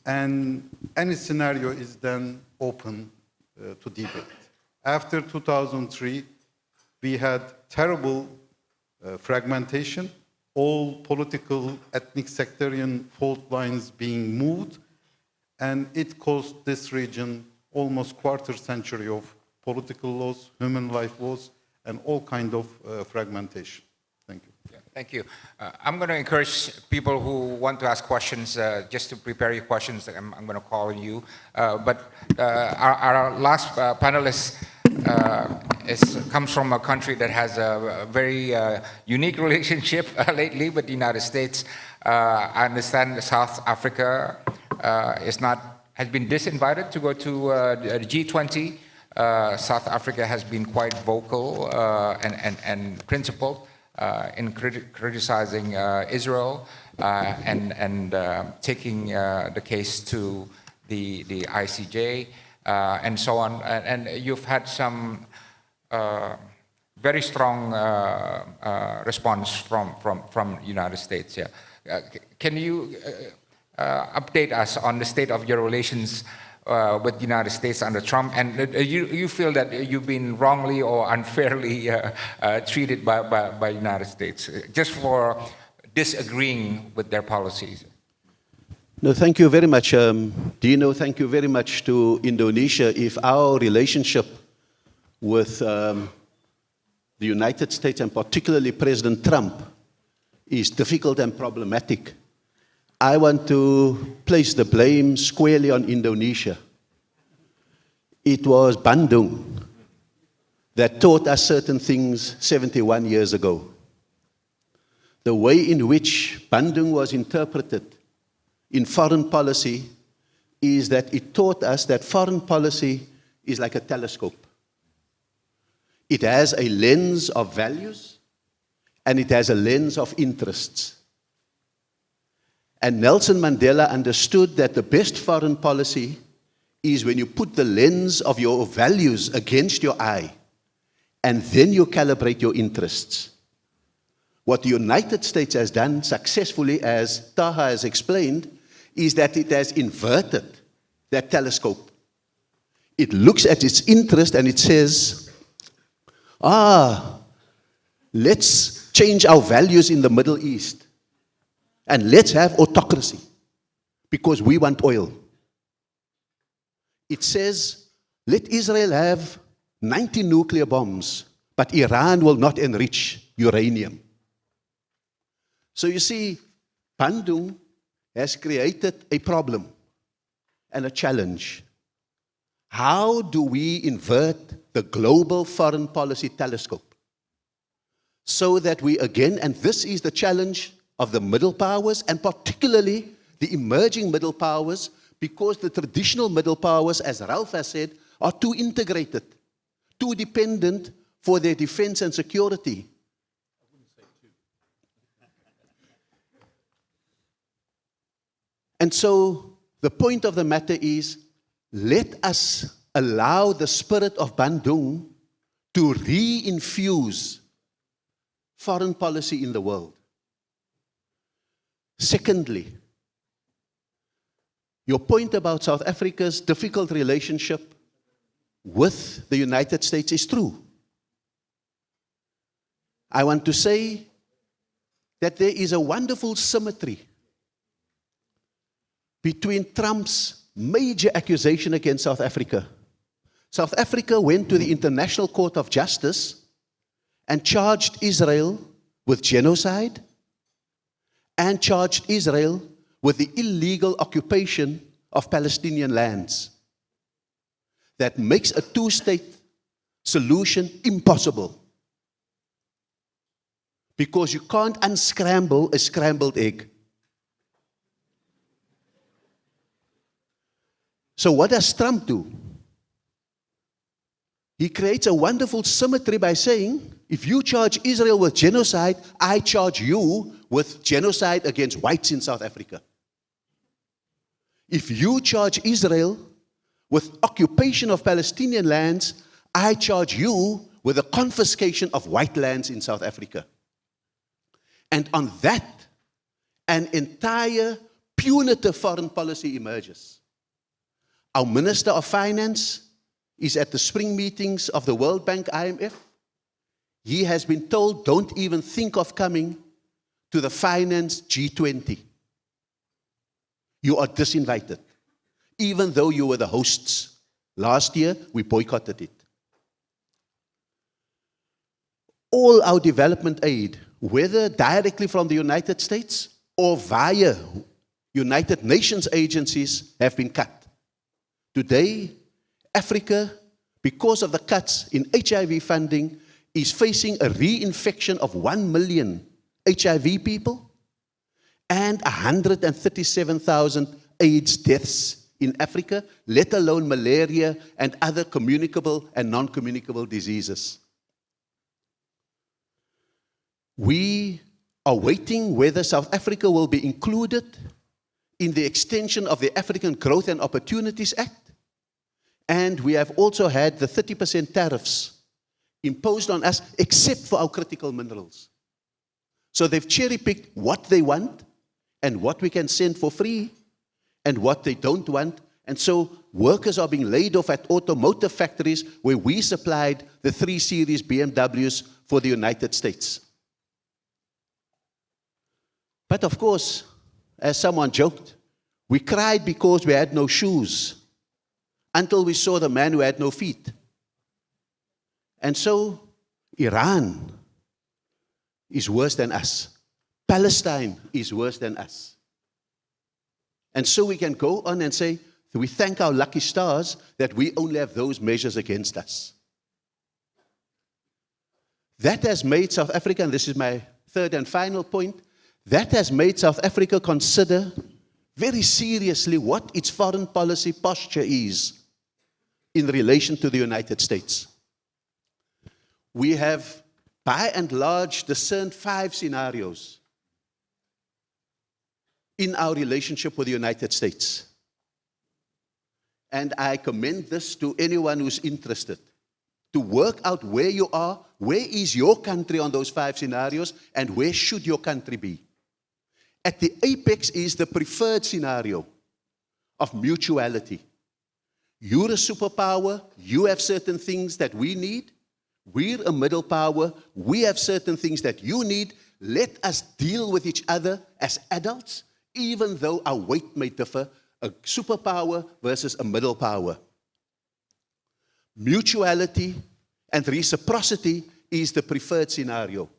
and any scenario is then open to debate. After 2003, we had terrible fragmentation, all political, ethnic, sectarian fault lines being moved, and it cost this region almost quarter century of political loss, human life loss, and all kind of fragmentation. Thank you. Yeah, thank you. I'm going to encourage people who want to ask questions, just to prepare your questions. I'm going to call on you. But our last panelist comes from a country that has a very unique relationship lately with the United States. I understand South Africa has been disinvited to go to the G20. South Africa has been quite vocal and principled in criticizing Israel and taking the case to the ICJ and so on. And you've had some very strong response from the United States. Yeah. Can you update us on the state of your relations with the United States under Trump, and you feel that you've been wrongly or unfairly treated by the United States, just for disagreeing with their policies? No, thank you very much. Dino, thank you very much to Indonesia. If our relationship with the United States, and particularly President Trump, is difficult and problematic, I want to place the blame squarely on Indonesia. It was Bandung that taught us certain things 71 years ago. The way in which Bandung was interpreted in foreign policy is that it taught us that foreign policy is like a telescope. It has a lens of values and it has a lens of interests. And Nelson Mandela understood that the best foreign policy is when you put the lens of your values against your eye and then you calibrate your interests. What the United States has done successfully, as Taha has explained, is that it has inverted that telescope. It looks at its interest and it says, let's change our values in the Middle East and let's have autocracy because we want oil. It says, let Israel have 90 nuclear bombs, but Iran will not enrich uranium. So you see, Bandung has created a problem and a challenge. How do we invert the global foreign policy telescope so that we again, and this is the challenge of the middle powers and particularly the emerging middle powers, because the traditional middle powers, as Ralph has said, are too integrated, too dependent for their defense and security. And so the point of the matter is, let us allow the spirit of Bandung to re-infuse foreign policy in the world. Secondly, your point about South Africa's difficult relationship with the United States is true. I want to say that there is a wonderful symmetry between Trump's major accusation against South Africa. South Africa went to the International Court of Justice and charged Israel with genocide and charged Israel with the illegal occupation of Palestinian lands. That makes a two-state solution impossible. Because you can't unscramble a scrambled egg. So what does Trump do? He creates a wonderful symmetry by saying, if you charge Israel with genocide, I charge you with genocide against whites in South Africa. If you charge Israel with occupation of Palestinian lands, I charge you with the confiscation of white lands in South Africa. And on that, an entire punitive foreign policy emerges. Our Minister of Finance is at the spring meetings of the World Bank, IMF. He has been told, don't even think of coming to the Finance G20. You are disinvited, even though you were the hosts. Last year, we boycotted it. All our development aid, whether directly from the United States or via United Nations agencies, have been cut. Today, Africa, because of the cuts in HIV funding, is facing a reinfection of 1 million HIV people and 137,000 AIDS deaths in Africa, let alone malaria and other communicable and non-communicable diseases. We are waiting whether South Africa will be included in the extension of the African Growth and Opportunities Act. And we have also had the 30% tariffs imposed on us, except for our critical minerals. So they've cherry-picked what they want and what we can send for free and what they don't want. And so workers are being laid off at automotive factories where we supplied the 3 Series BMWs for the United States. But of course, as someone joked, we cried because we had no shoes until we saw the man who had no feet. And so Iran is worse than us. Palestine is worse than us. And so we can go on and say, We thank our lucky stars that we only have those measures against us. That has made South Africa, and this is my third and final point, that has made South Africa consider very seriously what its foreign policy posture is in relation to the United States. We have, by and large, discerned 5 scenarios in our relationship with the United States. And I commend this to anyone who's interested, to work out where you are, where is your country on those 5 scenarios, and where should your country be. At the apex is the preferred scenario of mutuality. You're a superpower, you have certain things that we need. We're a middle power, we have certain things that you need. Let us deal with each other as adults, even though our weight may differ, a superpower versus a middle power. Mutuality and reciprocity is the preferred scenario.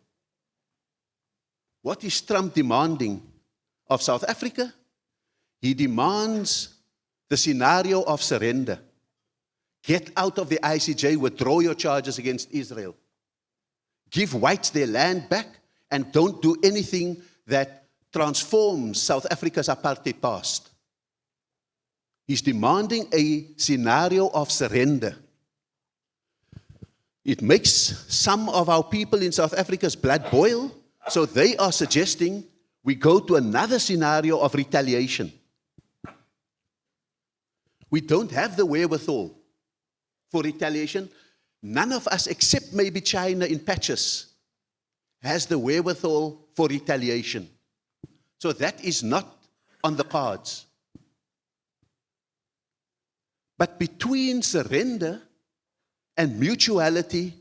What is Trump demanding of South Africa? He demands the scenario of surrender. Get out of the ICJ, withdraw your charges against Israel. Give whites their land back, and don't do anything that transforms South Africa's apartheid past. He's demanding a scenario of surrender. It makes some of our people in South Africa's blood boil, so they are suggesting we go to another scenario of retaliation. We don't have the wherewithal for retaliation. None of us, except maybe China in patches, has the wherewithal for retaliation. So that is not on the cards. But between surrender and mutuality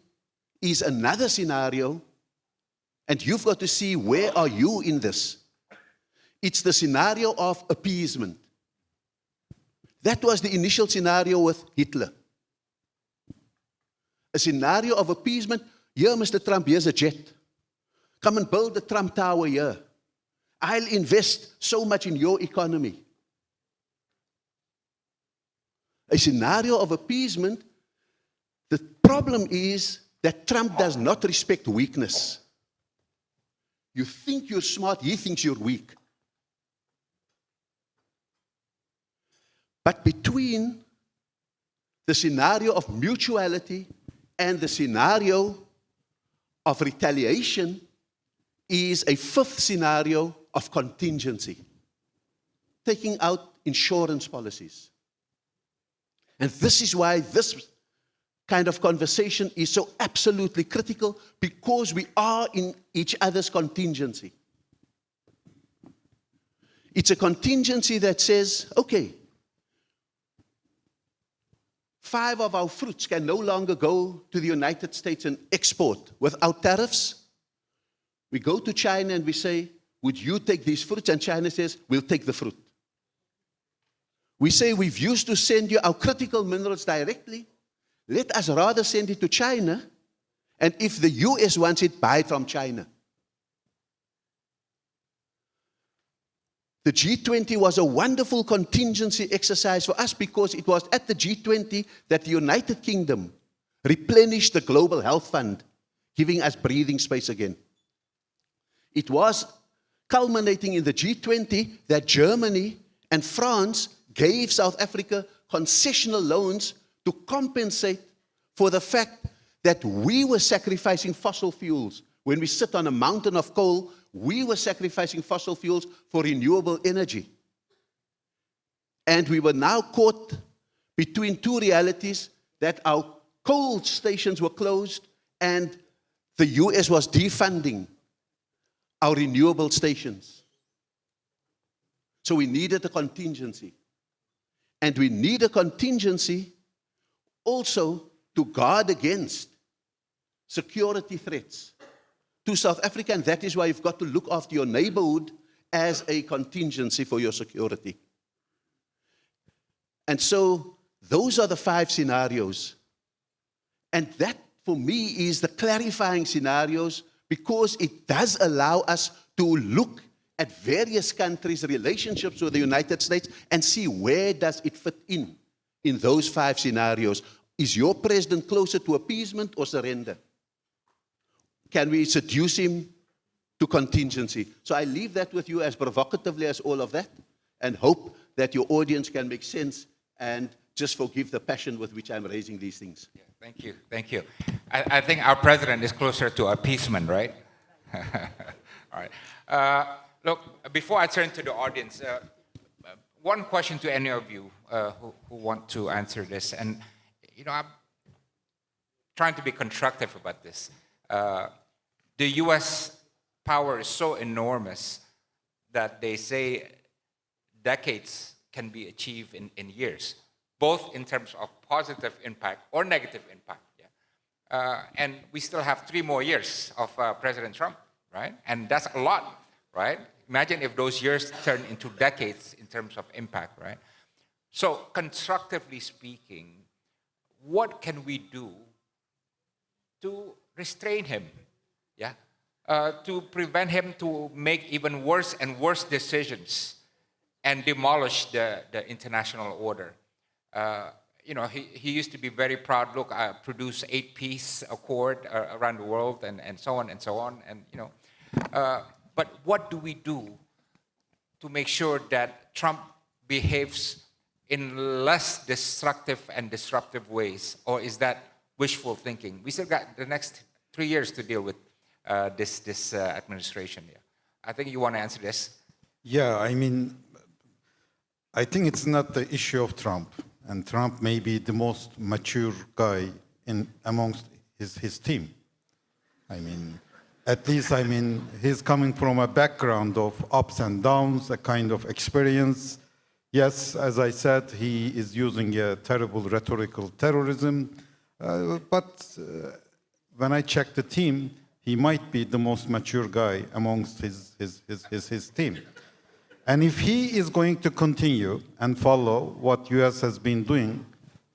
is another scenario, and you've got to see where are you in this. It's the scenario of appeasement. That was the initial scenario with Hitler. A scenario of appeasement. Here, Mr. Trump, here's a jet. Come and build the Trump Tower here. I'll invest so much in your economy. A scenario of appeasement. The problem is that Trump does not respect weakness. You think you're smart, he thinks you're weak. But between the scenario of mutuality and the scenario of retaliation is a 5th scenario of contingency, taking out insurance policies. And this is why this kind of conversation is so absolutely critical, because we are in each other's contingency. It's a contingency that says, okay, 5 of our fruits can no longer go to the United States and export without tariffs. We go to China and we say, would you take these fruits? And China says, we'll take the fruit. We say, we've used to send you our critical minerals directly. Let us rather send it to China, and if the US wants it, buy it from China. The G20 was a wonderful contingency exercise for us, because it was at the G20 that the United Kingdom replenished the Global Health Fund, giving us breathing space again. It was culminating in the G20 that Germany and France gave South Africa concessional loans to compensate for the fact that we were sacrificing fossil fuels. When we sit on a mountain of coal, we were sacrificing fossil fuels for renewable energy. And we were now caught between 2 realities, that our coal stations were closed and the US was defunding our renewable stations. So we needed a contingency. And we need a contingency also to guard against security threats to South Africa, and that is why you've got to look after your neighborhood as a contingency for your security. And so those are the 5 scenarios. And that, for me, is the clarifying scenarios, because it does allow us to look at various countries' relationships with the United States and see where does it fit in those 5 scenarios. Is your president closer to appeasement or surrender? Can we seduce him to contingency? So I leave that with you as provocatively as all of that, and hope that your audience can make sense and just forgive the passion with which I'm raising these things. Yeah, thank you, thank you. I think our president is closer to appeasement, right? All right. Look, before I turn to the audience, one question to any of you who want to answer this, and I'm trying to be constructive about this. The U.S. power is so enormous that they say decades can be achieved in years, both in terms of positive impact or negative impact. Yeah? And we still have 3 more years of President Trump, right? And that's a lot, right? Imagine if those years turn into decades in terms of impact, right? So constructively speaking, what can we do to restrain him? Yeah, to prevent him to make even worse and worse decisions and demolish the international order. He used to be very proud. Look, I produced 8 peace accord around the world, and so on and so on. And but what do we do to make sure that Trump behaves in less destructive and disruptive ways, or is that wishful thinking? We still got the next 3 years to deal with this administration here. I think you want to answer this. Yeah, I think it's not the issue of Trump, and Trump may be the most mature guy amongst his team. At least, he's coming from a background of ups and downs, a kind of experience. Yes, as I said, he is using a terrible rhetorical terrorism, but when I check the team, he might be the most mature guy amongst his team. And if he is going to continue and follow what US has been doing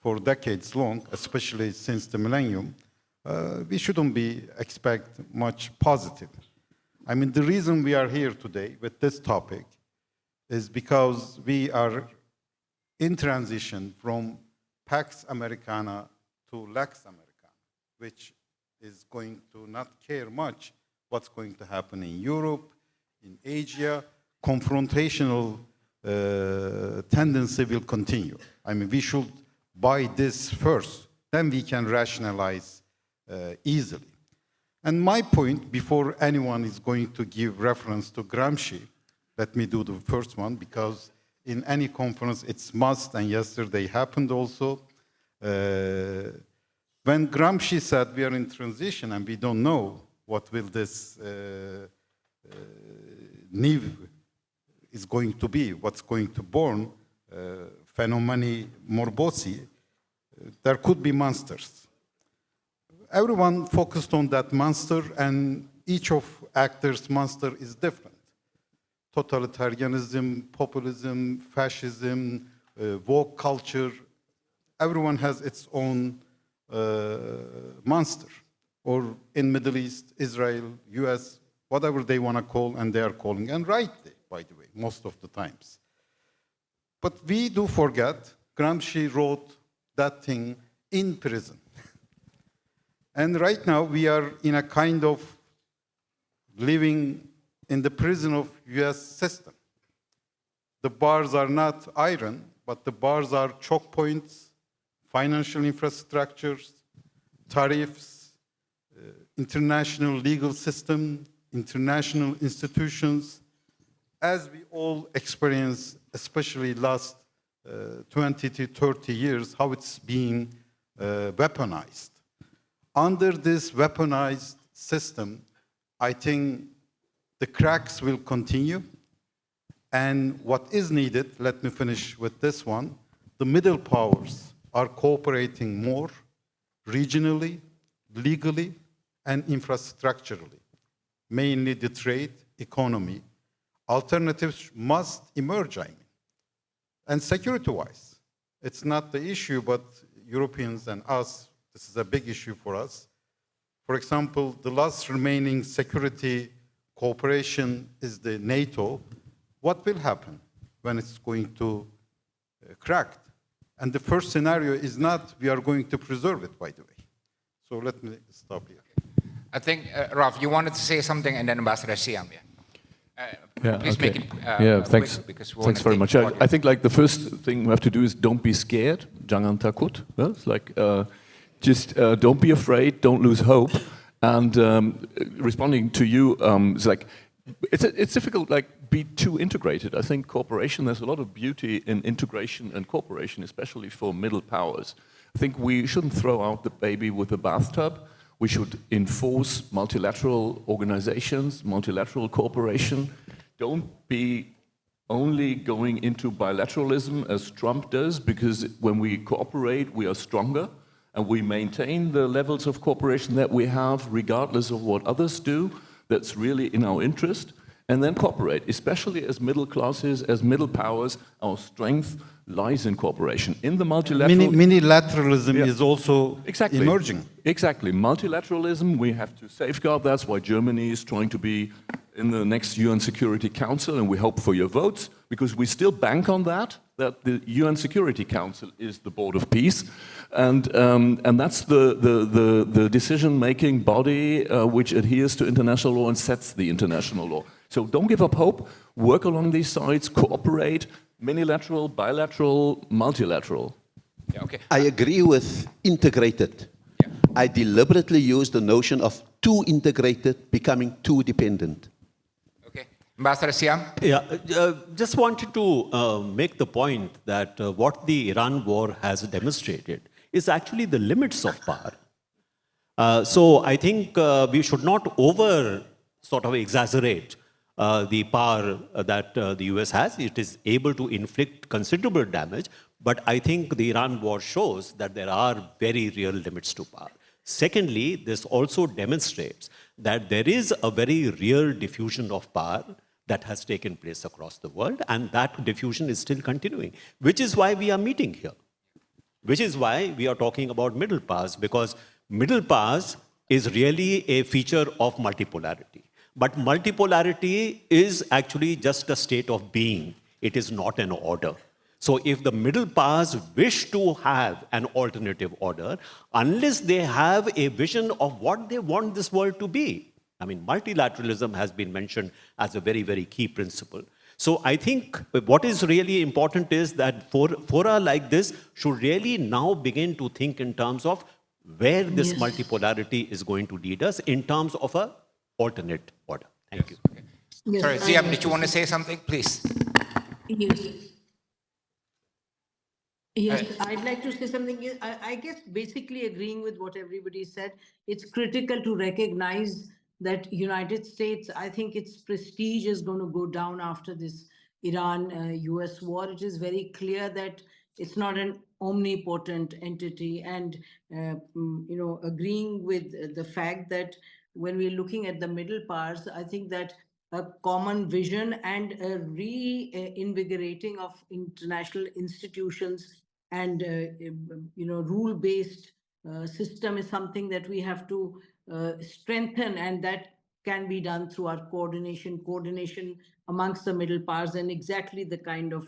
for decades long, especially since the millennium, we shouldn't expect much positive. The reason we are here today with this topic is because we are in transition from Pax Americana to Lex Americana, which is going to not care much what's going to happen in Europe, in Asia. Confrontational tendency will continue. We should buy this first, then we can rationalize easily. And my point, before anyone is going to give reference to Gramsci, let me do the first one, because in any conference it's must, and yesterday happened also. When Gramsci said we are in transition and we don't know what will this new is going to be, what's going to born, phenomeni morbosi, there could be monsters. Everyone focused on that monster, and each of actors' monster is different. Totalitarianism, populism, fascism, woke culture, everyone has its own monster, or in Middle East, Israel, US, whatever they want to call, and they are calling, and rightly, by the way, most of the times. But we do forget, Gramsci wrote that thing in prison. And right now, we are in a kind of living in the prison of US system. The bars are not iron, but the bars are choke points, financial infrastructures, tariffs, international legal system, international institutions, as we all experience, especially last 20 to 30 years, how it's being weaponized. Under this weaponized system, I think the cracks will continue, and what is needed, let me finish with this one, the middle powers are cooperating more regionally, legally, and infrastructurally, mainly the trade, economy. Alternatives must emerge, And security-wise, it's not the issue, but Europeans and us, this is a big issue for us. For example, the last remaining security cooperation is the NATO, what will happen when it's going to crack? And the first scenario is not we are going to preserve it, by the way. So let me stop here. I think, Ralph, you wanted to say something, and then Ambassador Siam. Please okay. make it thanks. quick, because we Thanks wanna very take much. audience. I think like the first thing we have to do is don't be scared. Jangan takut. It's like just don't be afraid. Don't lose hope. And responding to you, it's like it's difficult. Like be too integrated. I think cooperation. There's a lot of beauty in integration and cooperation, especially for middle powers. I think we shouldn't throw out the baby with the bathtub. We should enforce multilateral organizations, multilateral cooperation. Don't be only going into bilateralism as Trump does, because when we cooperate, we are stronger, and we maintain the levels of cooperation that we have, regardless of what others do. That's really in our interest. And then cooperate, especially as middle classes, as middle powers. Our strength lies in cooperation. In the multilateral... Minilateralism is also exactly. emerging. Exactly. Multilateralism, we have to safeguard. That's why Germany is trying to be in the next UN Security Council, and we hope for your votes, because we still bank on that the UN Security Council is the board of peace. And that's the decision-making body which adheres to international law and sets the international law. So don't give up hope. Work along these sides, cooperate, minilateral, bilateral, multilateral. Yeah, okay. I agree with integrated. Yeah. I deliberately use the notion of too integrated becoming too dependent. Okay. Ambassador Siam? Yeah, just wanted to make the point that what the Iran war has demonstrated is actually the limits of power. So I think we should not over sort of exaggerate the power that the US has. It is able to inflict considerable damage, but I think the Iran war shows that there are very real limits to power. Secondly, this also demonstrates that there is a very real diffusion of power that has taken place across the world, and that diffusion is still continuing, which is why we are meeting here. Which is why we are talking about middle powers, because middle powers is really a feature of multipolarity. But multipolarity is actually just a state of being. It is not an order. So if the middle powers wish to have an alternative order, unless they have a vision of what they want this world to be, I mean, multilateralism has been mentioned as a very, very key principle. So I think what is really important is that fora like this should really now begin to think in terms of where this multipolarity is going to lead us in terms of an alternate order. Thank you. Okay. Yes, Sorry, Siam, did you want to say something? Please. Yes. Yes, I'd like to say something. I guess basically agreeing with what everybody said, it's critical to recognize that United States, I think its prestige is going to go down after this Iran-US war. It is very clear that it's not an omnipotent entity, and agreeing with the fact that when we're looking at the middle powers, I think that a common vision and a reinvigorating of international institutions and rule-based system is something that we have to strengthen, and that can be done through our coordination amongst the middle powers, and exactly the kind of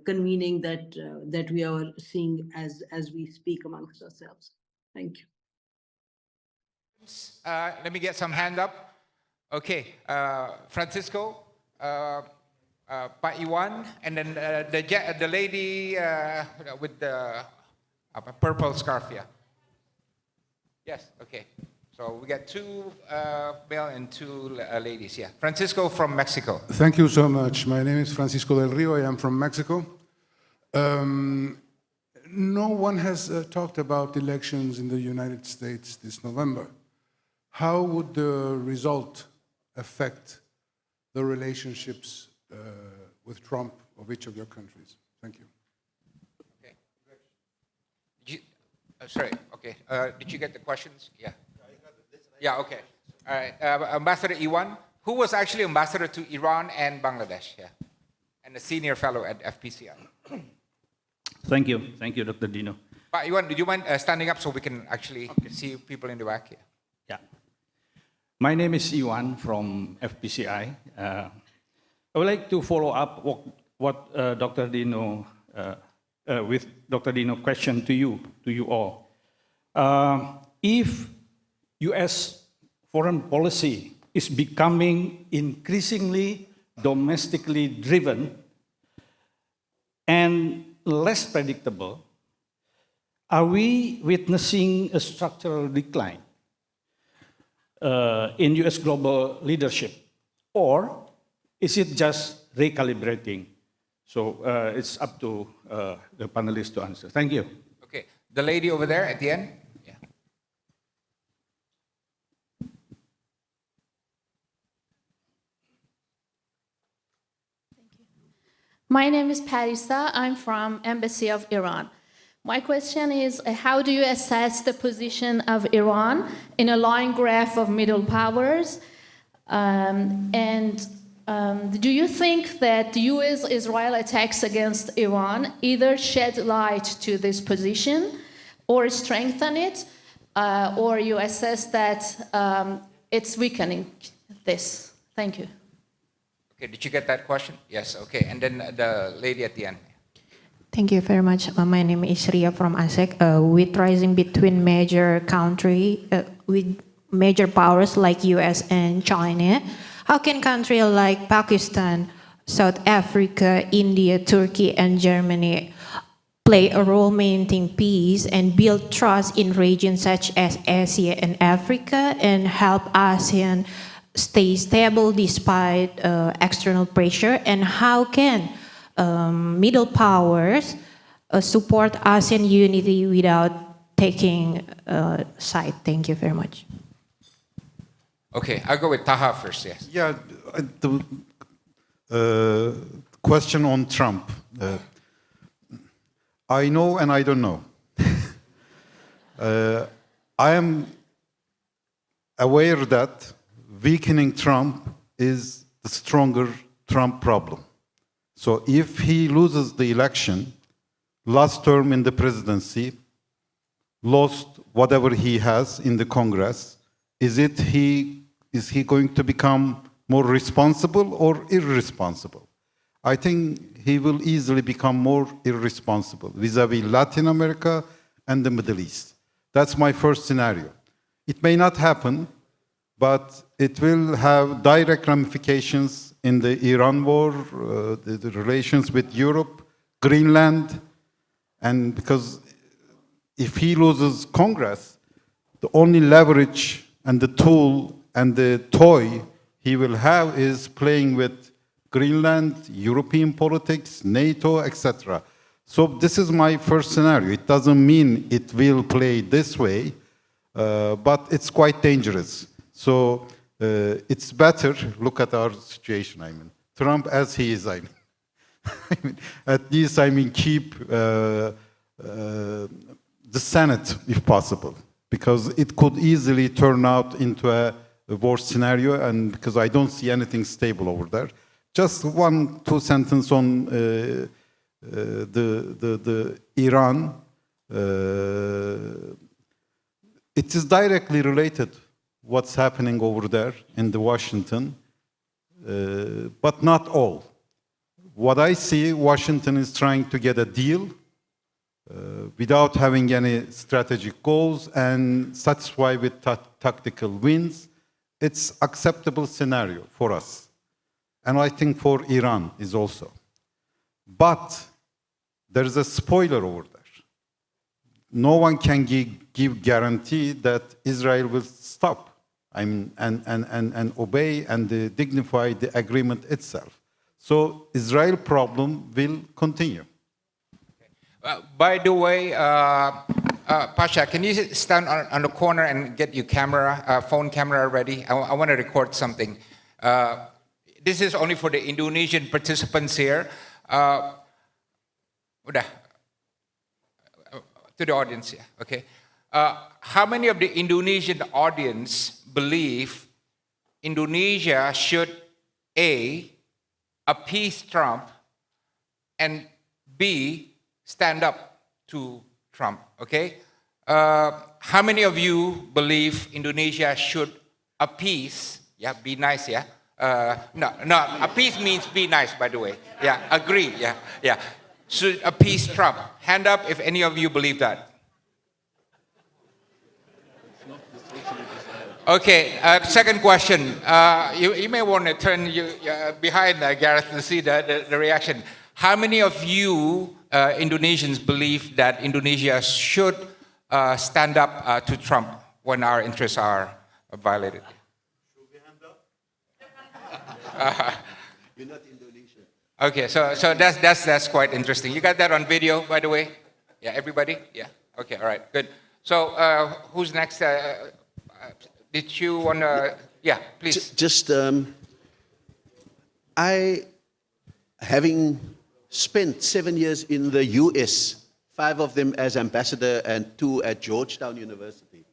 convening that we are seeing as we speak amongst ourselves. Thank you. Let me get some hand up. Okay, Francisco, Pak Iwan, and then the lady with the purple scarf here. Yes, okay. So we got two male and two ladies, yeah. Francisco from Mexico. Thank you so much. My name is Francisco del Rio. I am from Mexico. No one has talked about elections in the United States this November. How would the result affect the relationships with Trump of each of your countries? Thank you. Okay. Sorry, okay. Did you get the questions? Yeah. Yeah, okay. All right. Ambassador Iwan, who was actually ambassador to Iran and Bangladesh, yeah, and a senior fellow at FPCI. Thank you, Dr. Dino. Pak Iwan, do you mind standing up so we can actually see people in the back here? Yeah. My name is Iwan from FPCI. I would like to follow up what Dr. Dino, with Dr. Dino question to you all. If U.S. foreign policy is becoming increasingly domestically driven and less predictable, are we witnessing a structural decline in U.S. global leadership, or is it just recalibrating? So it's up to the panelists to answer. Thank you. Okay, the lady over there at the end. Yeah. My name is Parisa. I'm from Embassy of Iran. My question is, how do you assess the position of Iran in a line graph of middle powers? Do you think that the US-Israel attacks against Iran either shed light to this position or strengthen it, or you assess that it's weakening this? Thank you. Okay, did you get that question? Yes, okay. And then the lady at the end. Thank you very much. My name is Ria from ASEC. With rising between major with major powers like US and China, how can countries like Pakistan, South Africa, India, Turkey, and Germany play a role maintaining peace and build trust in regions such as Asia and Africa, and help ASEAN stay stable despite external pressure? And how can middle powers support ASEAN unity without taking side? Thank you very much. Okay, I'll go with Taha first, yes. Yeah, the question on Trump. I know and I don't know. I am aware that weakening Trump is the stronger Trump problem. So if he loses the election, last term in the presidency, lost whatever he has in the Congress, is he going to become more responsible or irresponsible? I think he will easily become more irresponsible vis-à-vis Latin America and the Middle East. That's my first scenario. It may not happen, but it will have direct ramifications in the Iran war, the relations with Europe, Greenland, and because if he loses Congress, the only leverage and the tool and the toy he will have is playing with Greenland, European politics, NATO, etc. So this is my first scenario. It doesn't mean it will play this way, but it's quite dangerous. So it's better, look at our situation, I mean. Trump as he is, I mean. At least, keep the Senate, if possible, because it could easily turn out into a worse scenario, and because I don't see anything stable over there. Just 1-2 sentences on the Iran. It is directly related what's happening over there in the Washington, but not all. What I see, Washington is trying to get a deal without having any strategic goals and satisfied with tactical wins. It's acceptable scenario for us. And I think for Iran is also. But there's a spoiler over there. No one can give guarantee that Israel will stop and obey and dignify the agreement itself. So Israel problem will continue. By the way, Pasha, can you stand on the corner and get your camera, phone camera ready? I want to record something. This is only for the Indonesian participants here. To the audience here, okay? How many of the Indonesian audience believe Indonesia should A, appease Trump, and B, stand up to Trump, okay? How many of you believe Indonesia should appease, yeah, be nice, yeah. No, appease means be nice, by the way. Yeah, agree, yeah. Should appease Trump. Hand up if any of you believe that. Okay, second question. You may want to turn behind Gareth to see the reaction. How many of you Indonesians believe that Indonesia should stand up to Trump when our interests are violated? You're not Indonesian. Okay, so that's quite interesting. You got that on video, by the way? Yeah, everybody? Yeah. Okay, all right, good. So who's next? Did you want to? Yeah, please. Just, having spent 7 years in the US, 5 of them as ambassador and 2 at Georgetown University,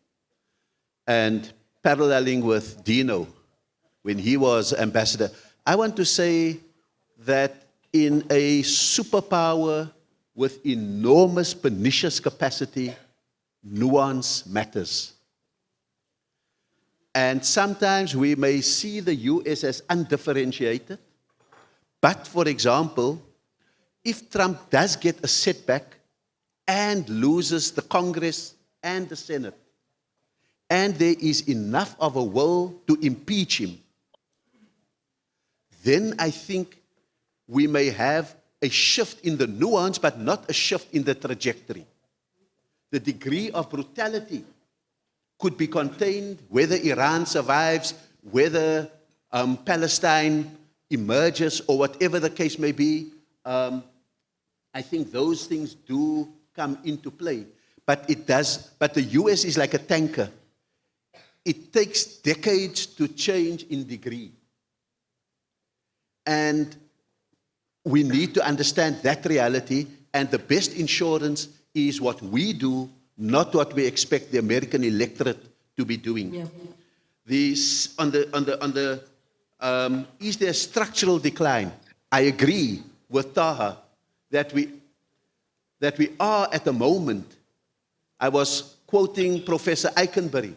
and paralleling with Dino when he was ambassador, I want to say that in a superpower with enormous pernicious capacity, nuance matters. And sometimes we may see the US as undifferentiated. But, for example, if Trump does get a setback and loses the Congress and the Senate, and there is enough of a will to impeach him, then I think we may have a shift in the nuance, but not a shift in the trajectory. The degree of brutality could be contained, whether Iran survives, whether Palestine emerges, or whatever the case may be. I think those things do come into play. But the US is like a tanker. It takes decades to change in degree. And we need to understand that reality, and the best insurance is what we do, not what we expect the American electorate to be doing. Yeah. Is there a structural decline? I agree with Taha that we are at the moment. I was quoting Professor Eikenberry,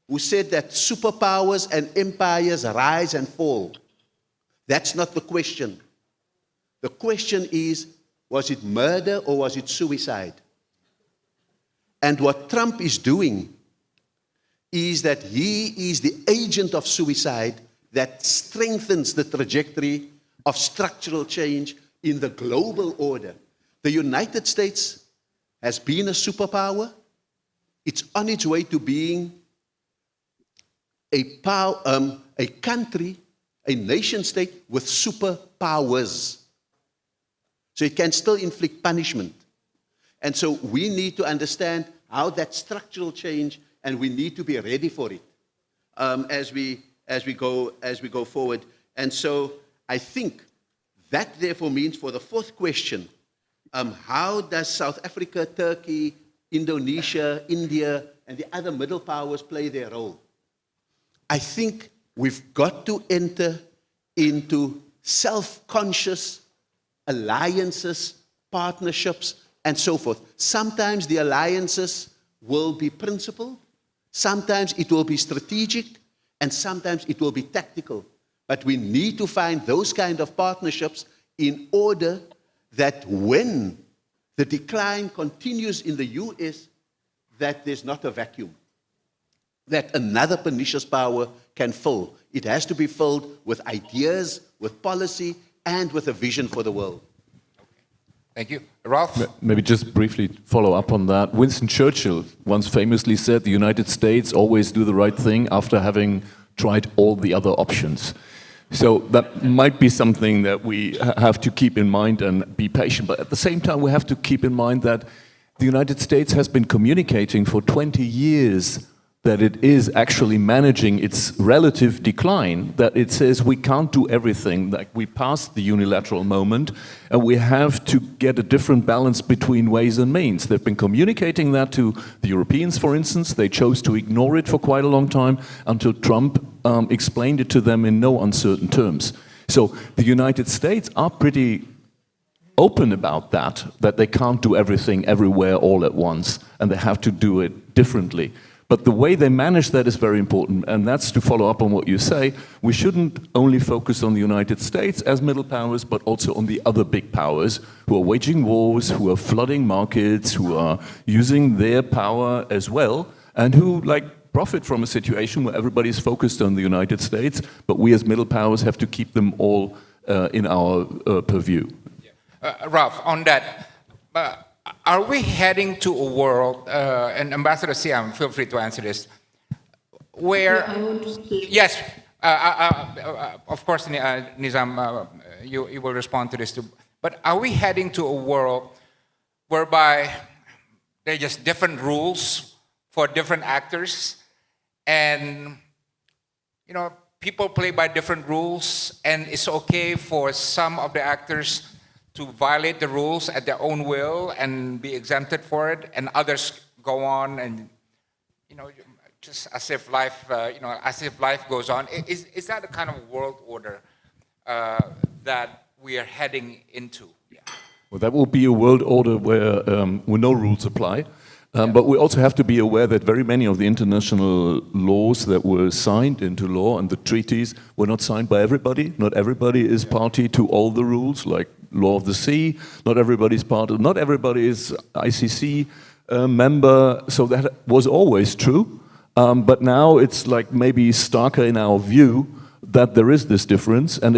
who said that superpowers and empires rise and fall. That's not the question. The question is, was it murder or was it suicide? And what Trump is doing is that he is the agent of suicide that strengthens the trajectory of structural change in the global order. The United States has been a superpower. It's on its way to being a country, a nation state with superpowers. So it can still inflict punishment. And so we need to understand how that structural change, and we need to be ready for it as we go forward. And so I think that therefore means, for the fourth question, how does South Africa, Turkey, Indonesia, India, and the other middle powers play their role? I think we've got to enter into self-conscious alliances, partnerships, and so forth. Sometimes the alliances will be principled, sometimes it will be strategic, and sometimes it will be tactical. But we need to find those kind of partnerships in order that when the decline continues in the US, that there's not a vacuum, that another pernicious power can fill. It has to be filled with ideas, with policy, and with a vision for the world. Thank you. Ralph? Maybe just briefly follow up on that. Winston Churchill once famously said the United States always do the right thing after having tried all the other options. So that might be something that we have to keep in mind and be patient. But at the same time, we have to keep in mind that the United States has been communicating for 20 years that it is actually managing its relative decline, that it says we can't do everything, like we passed the unilateral moment, and we have to get a different balance between ways and means. They've been communicating that to the Europeans, for instance. They chose to ignore it for quite a long time until Trump explained it to them in no uncertain terms. So the United States are pretty open about that they can't do everything everywhere all at once, and they have to do it differently. But the way they manage that is very important, and that's to follow up on what you say. We shouldn't only focus on the United States as middle powers, but also on the other big powers who are waging wars, who are flooding markets, who are using their power as well, and who profit from a situation where everybody's focused on the United States, but we as middle powers have to keep them all in our purview. Ralph, on that, are we heading to a world, and Ambassador Siam, feel free to answer this, where, Yeah, I want to say. yes, of course, Nizam, you will respond to this too, but are we heading to a world whereby there are just different rules for different actors, and people play by different rules, and it's okay for some of the actors to violate the rules at their own will and be exempted for it, and others go on and just as if life goes on. Is that the kind of world order that we are heading into? Yeah. Well, that will be a world order where no rules apply. But we also have to be aware that very many of the international laws that were signed into law and the treaties were not signed by everybody. Not everybody is party to all the rules, like law of the sea. Not everybody is ICC member. So that was always true. But now it's maybe starker in our view that there is this difference, and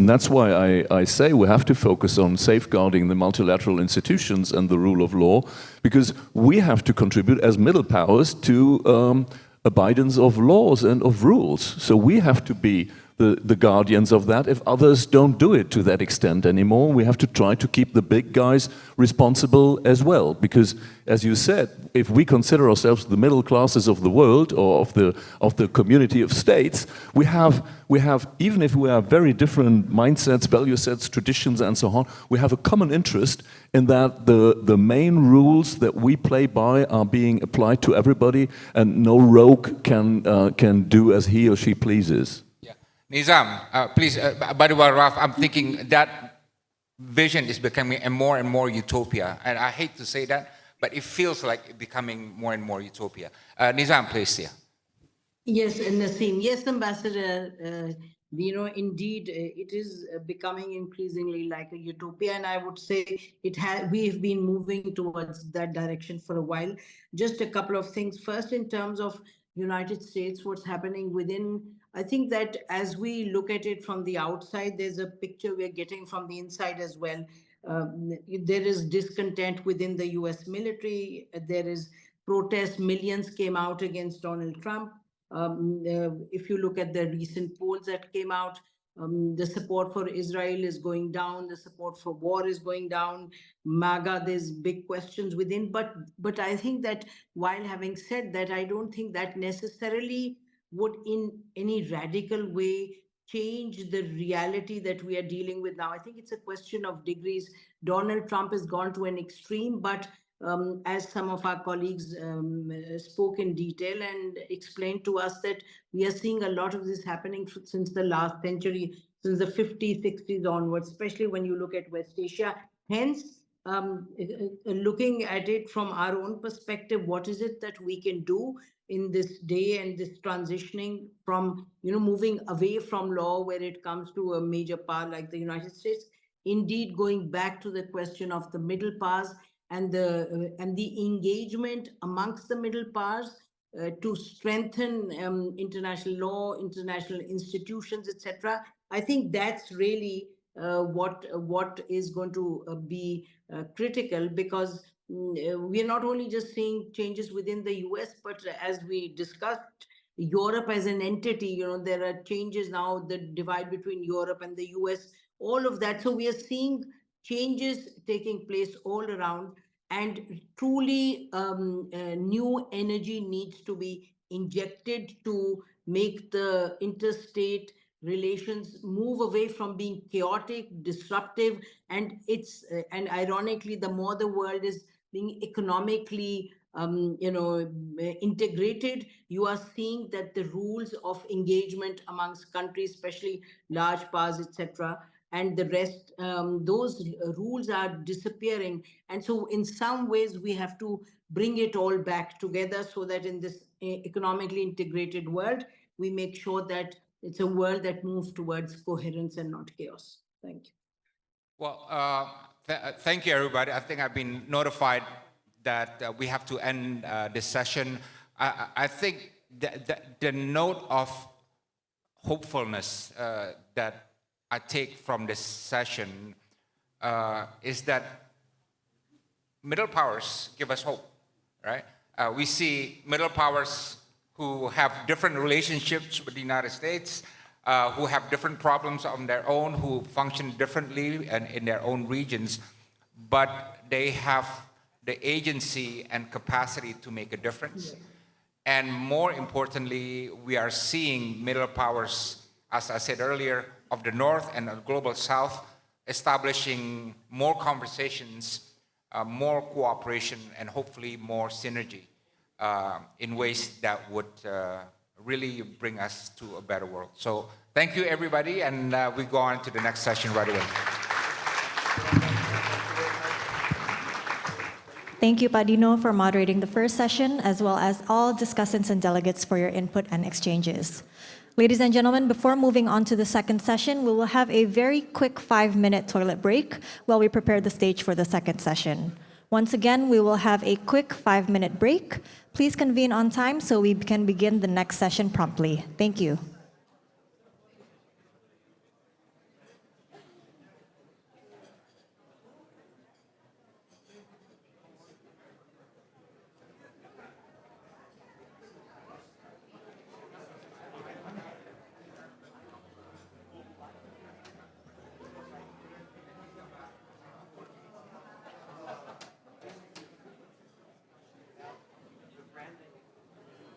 that's why I say we have to focus on safeguarding the multilateral institutions and the rule of law, because we have to contribute as middle powers to abidance of laws and of rules. So we have to be the guardians of that. If others don't do it to that extent anymore, we have to try to keep the big guys responsible as well. Because, as you said, if we consider ourselves the middle classes of the world or of the community of states, we have even if we have very different mindsets, value sets, traditions, and so on, we have a common interest in that the main rules that we play by are being applied to everybody, and no rogue can do as he or she pleases. Nizam, please, by the way, Ralph, I'm thinking that vision is becoming more and more utopia. And I hate to say that, but it feels like becoming more and more utopia. Nizam, please, yeah. Yes, Naseem. Yes, Ambassador. Indeed, it is becoming increasingly like a utopia, and I would say we've been moving towards that direction for a while. Just a couple of things. First, in terms of United States, what's happening within, I think that as we look at it from the outside, there's a picture we're getting from the inside as well. There is discontent within the US military. There is protest. Millions came out against Donald Trump. If you look at the recent polls that came out, the support for Israel is going down, the support for war is going down. MAGA, there's big questions within. But I think that while having said that, I don't think that necessarily would in any radical way change the reality that we are dealing with now. I think it's a question of degrees. Donald Trump has gone to an extreme, but as some of our colleagues spoke in detail and explained to us, that we are seeing a lot of this happening since the last century, since the 50s, 60s onwards, especially when you look at West Asia. Hence, looking at it from our own perspective, what is it that we can do in this day and this transitioning from, moving away from law where it comes to a major power like the United States, indeed going back to the question of the middle powers and the engagement amongst the middle powers to strengthen international law, international institutions, etc. I think that's really what is going to be critical, because we are not only just seeing changes within the US, but as we discussed, Europe as an entity, there are changes now, the divide between Europe and the US, all of that. So we are seeing changes taking place all around, and truly new energy needs to be injected to make the interstate relations move away from being chaotic, disruptive, and ironically, the more the world is being economically integrated, you are seeing that the rules of engagement amongst countries, especially large powers, etc., and the rest, those rules are disappearing. And so in some ways, we have to bring it all back together so that in this economically integrated world, we make sure that it's a world that moves towards coherence and not chaos. Thank you. Well, thank you, everybody. I think I've been notified that we have to end this session. I think the note of hopefulness that I take from this session is that middle powers give us hope, right? We see middle powers who have different relationships with the United States, who have different problems on their own, who function differently and in their own regions, but they have the agency and capacity to make a difference. And more importantly, we are seeing middle powers, as I said earlier, of the North and the Global South, establishing more conversations, more cooperation, and hopefully more synergy in ways that would really bring us to a better world. So thank you, everybody, and we go on to the next session right away. Thank you, Dino, for moderating the first session, as well as all discussants and delegates for your input and exchanges. Ladies and gentlemen, before moving on to the second session, we will have a very quick 5-minute toilet break while we prepare the stage for the second session. Once again, we will have a quick 5-minute break. Please convene on time so we can begin the next session promptly. Thank you.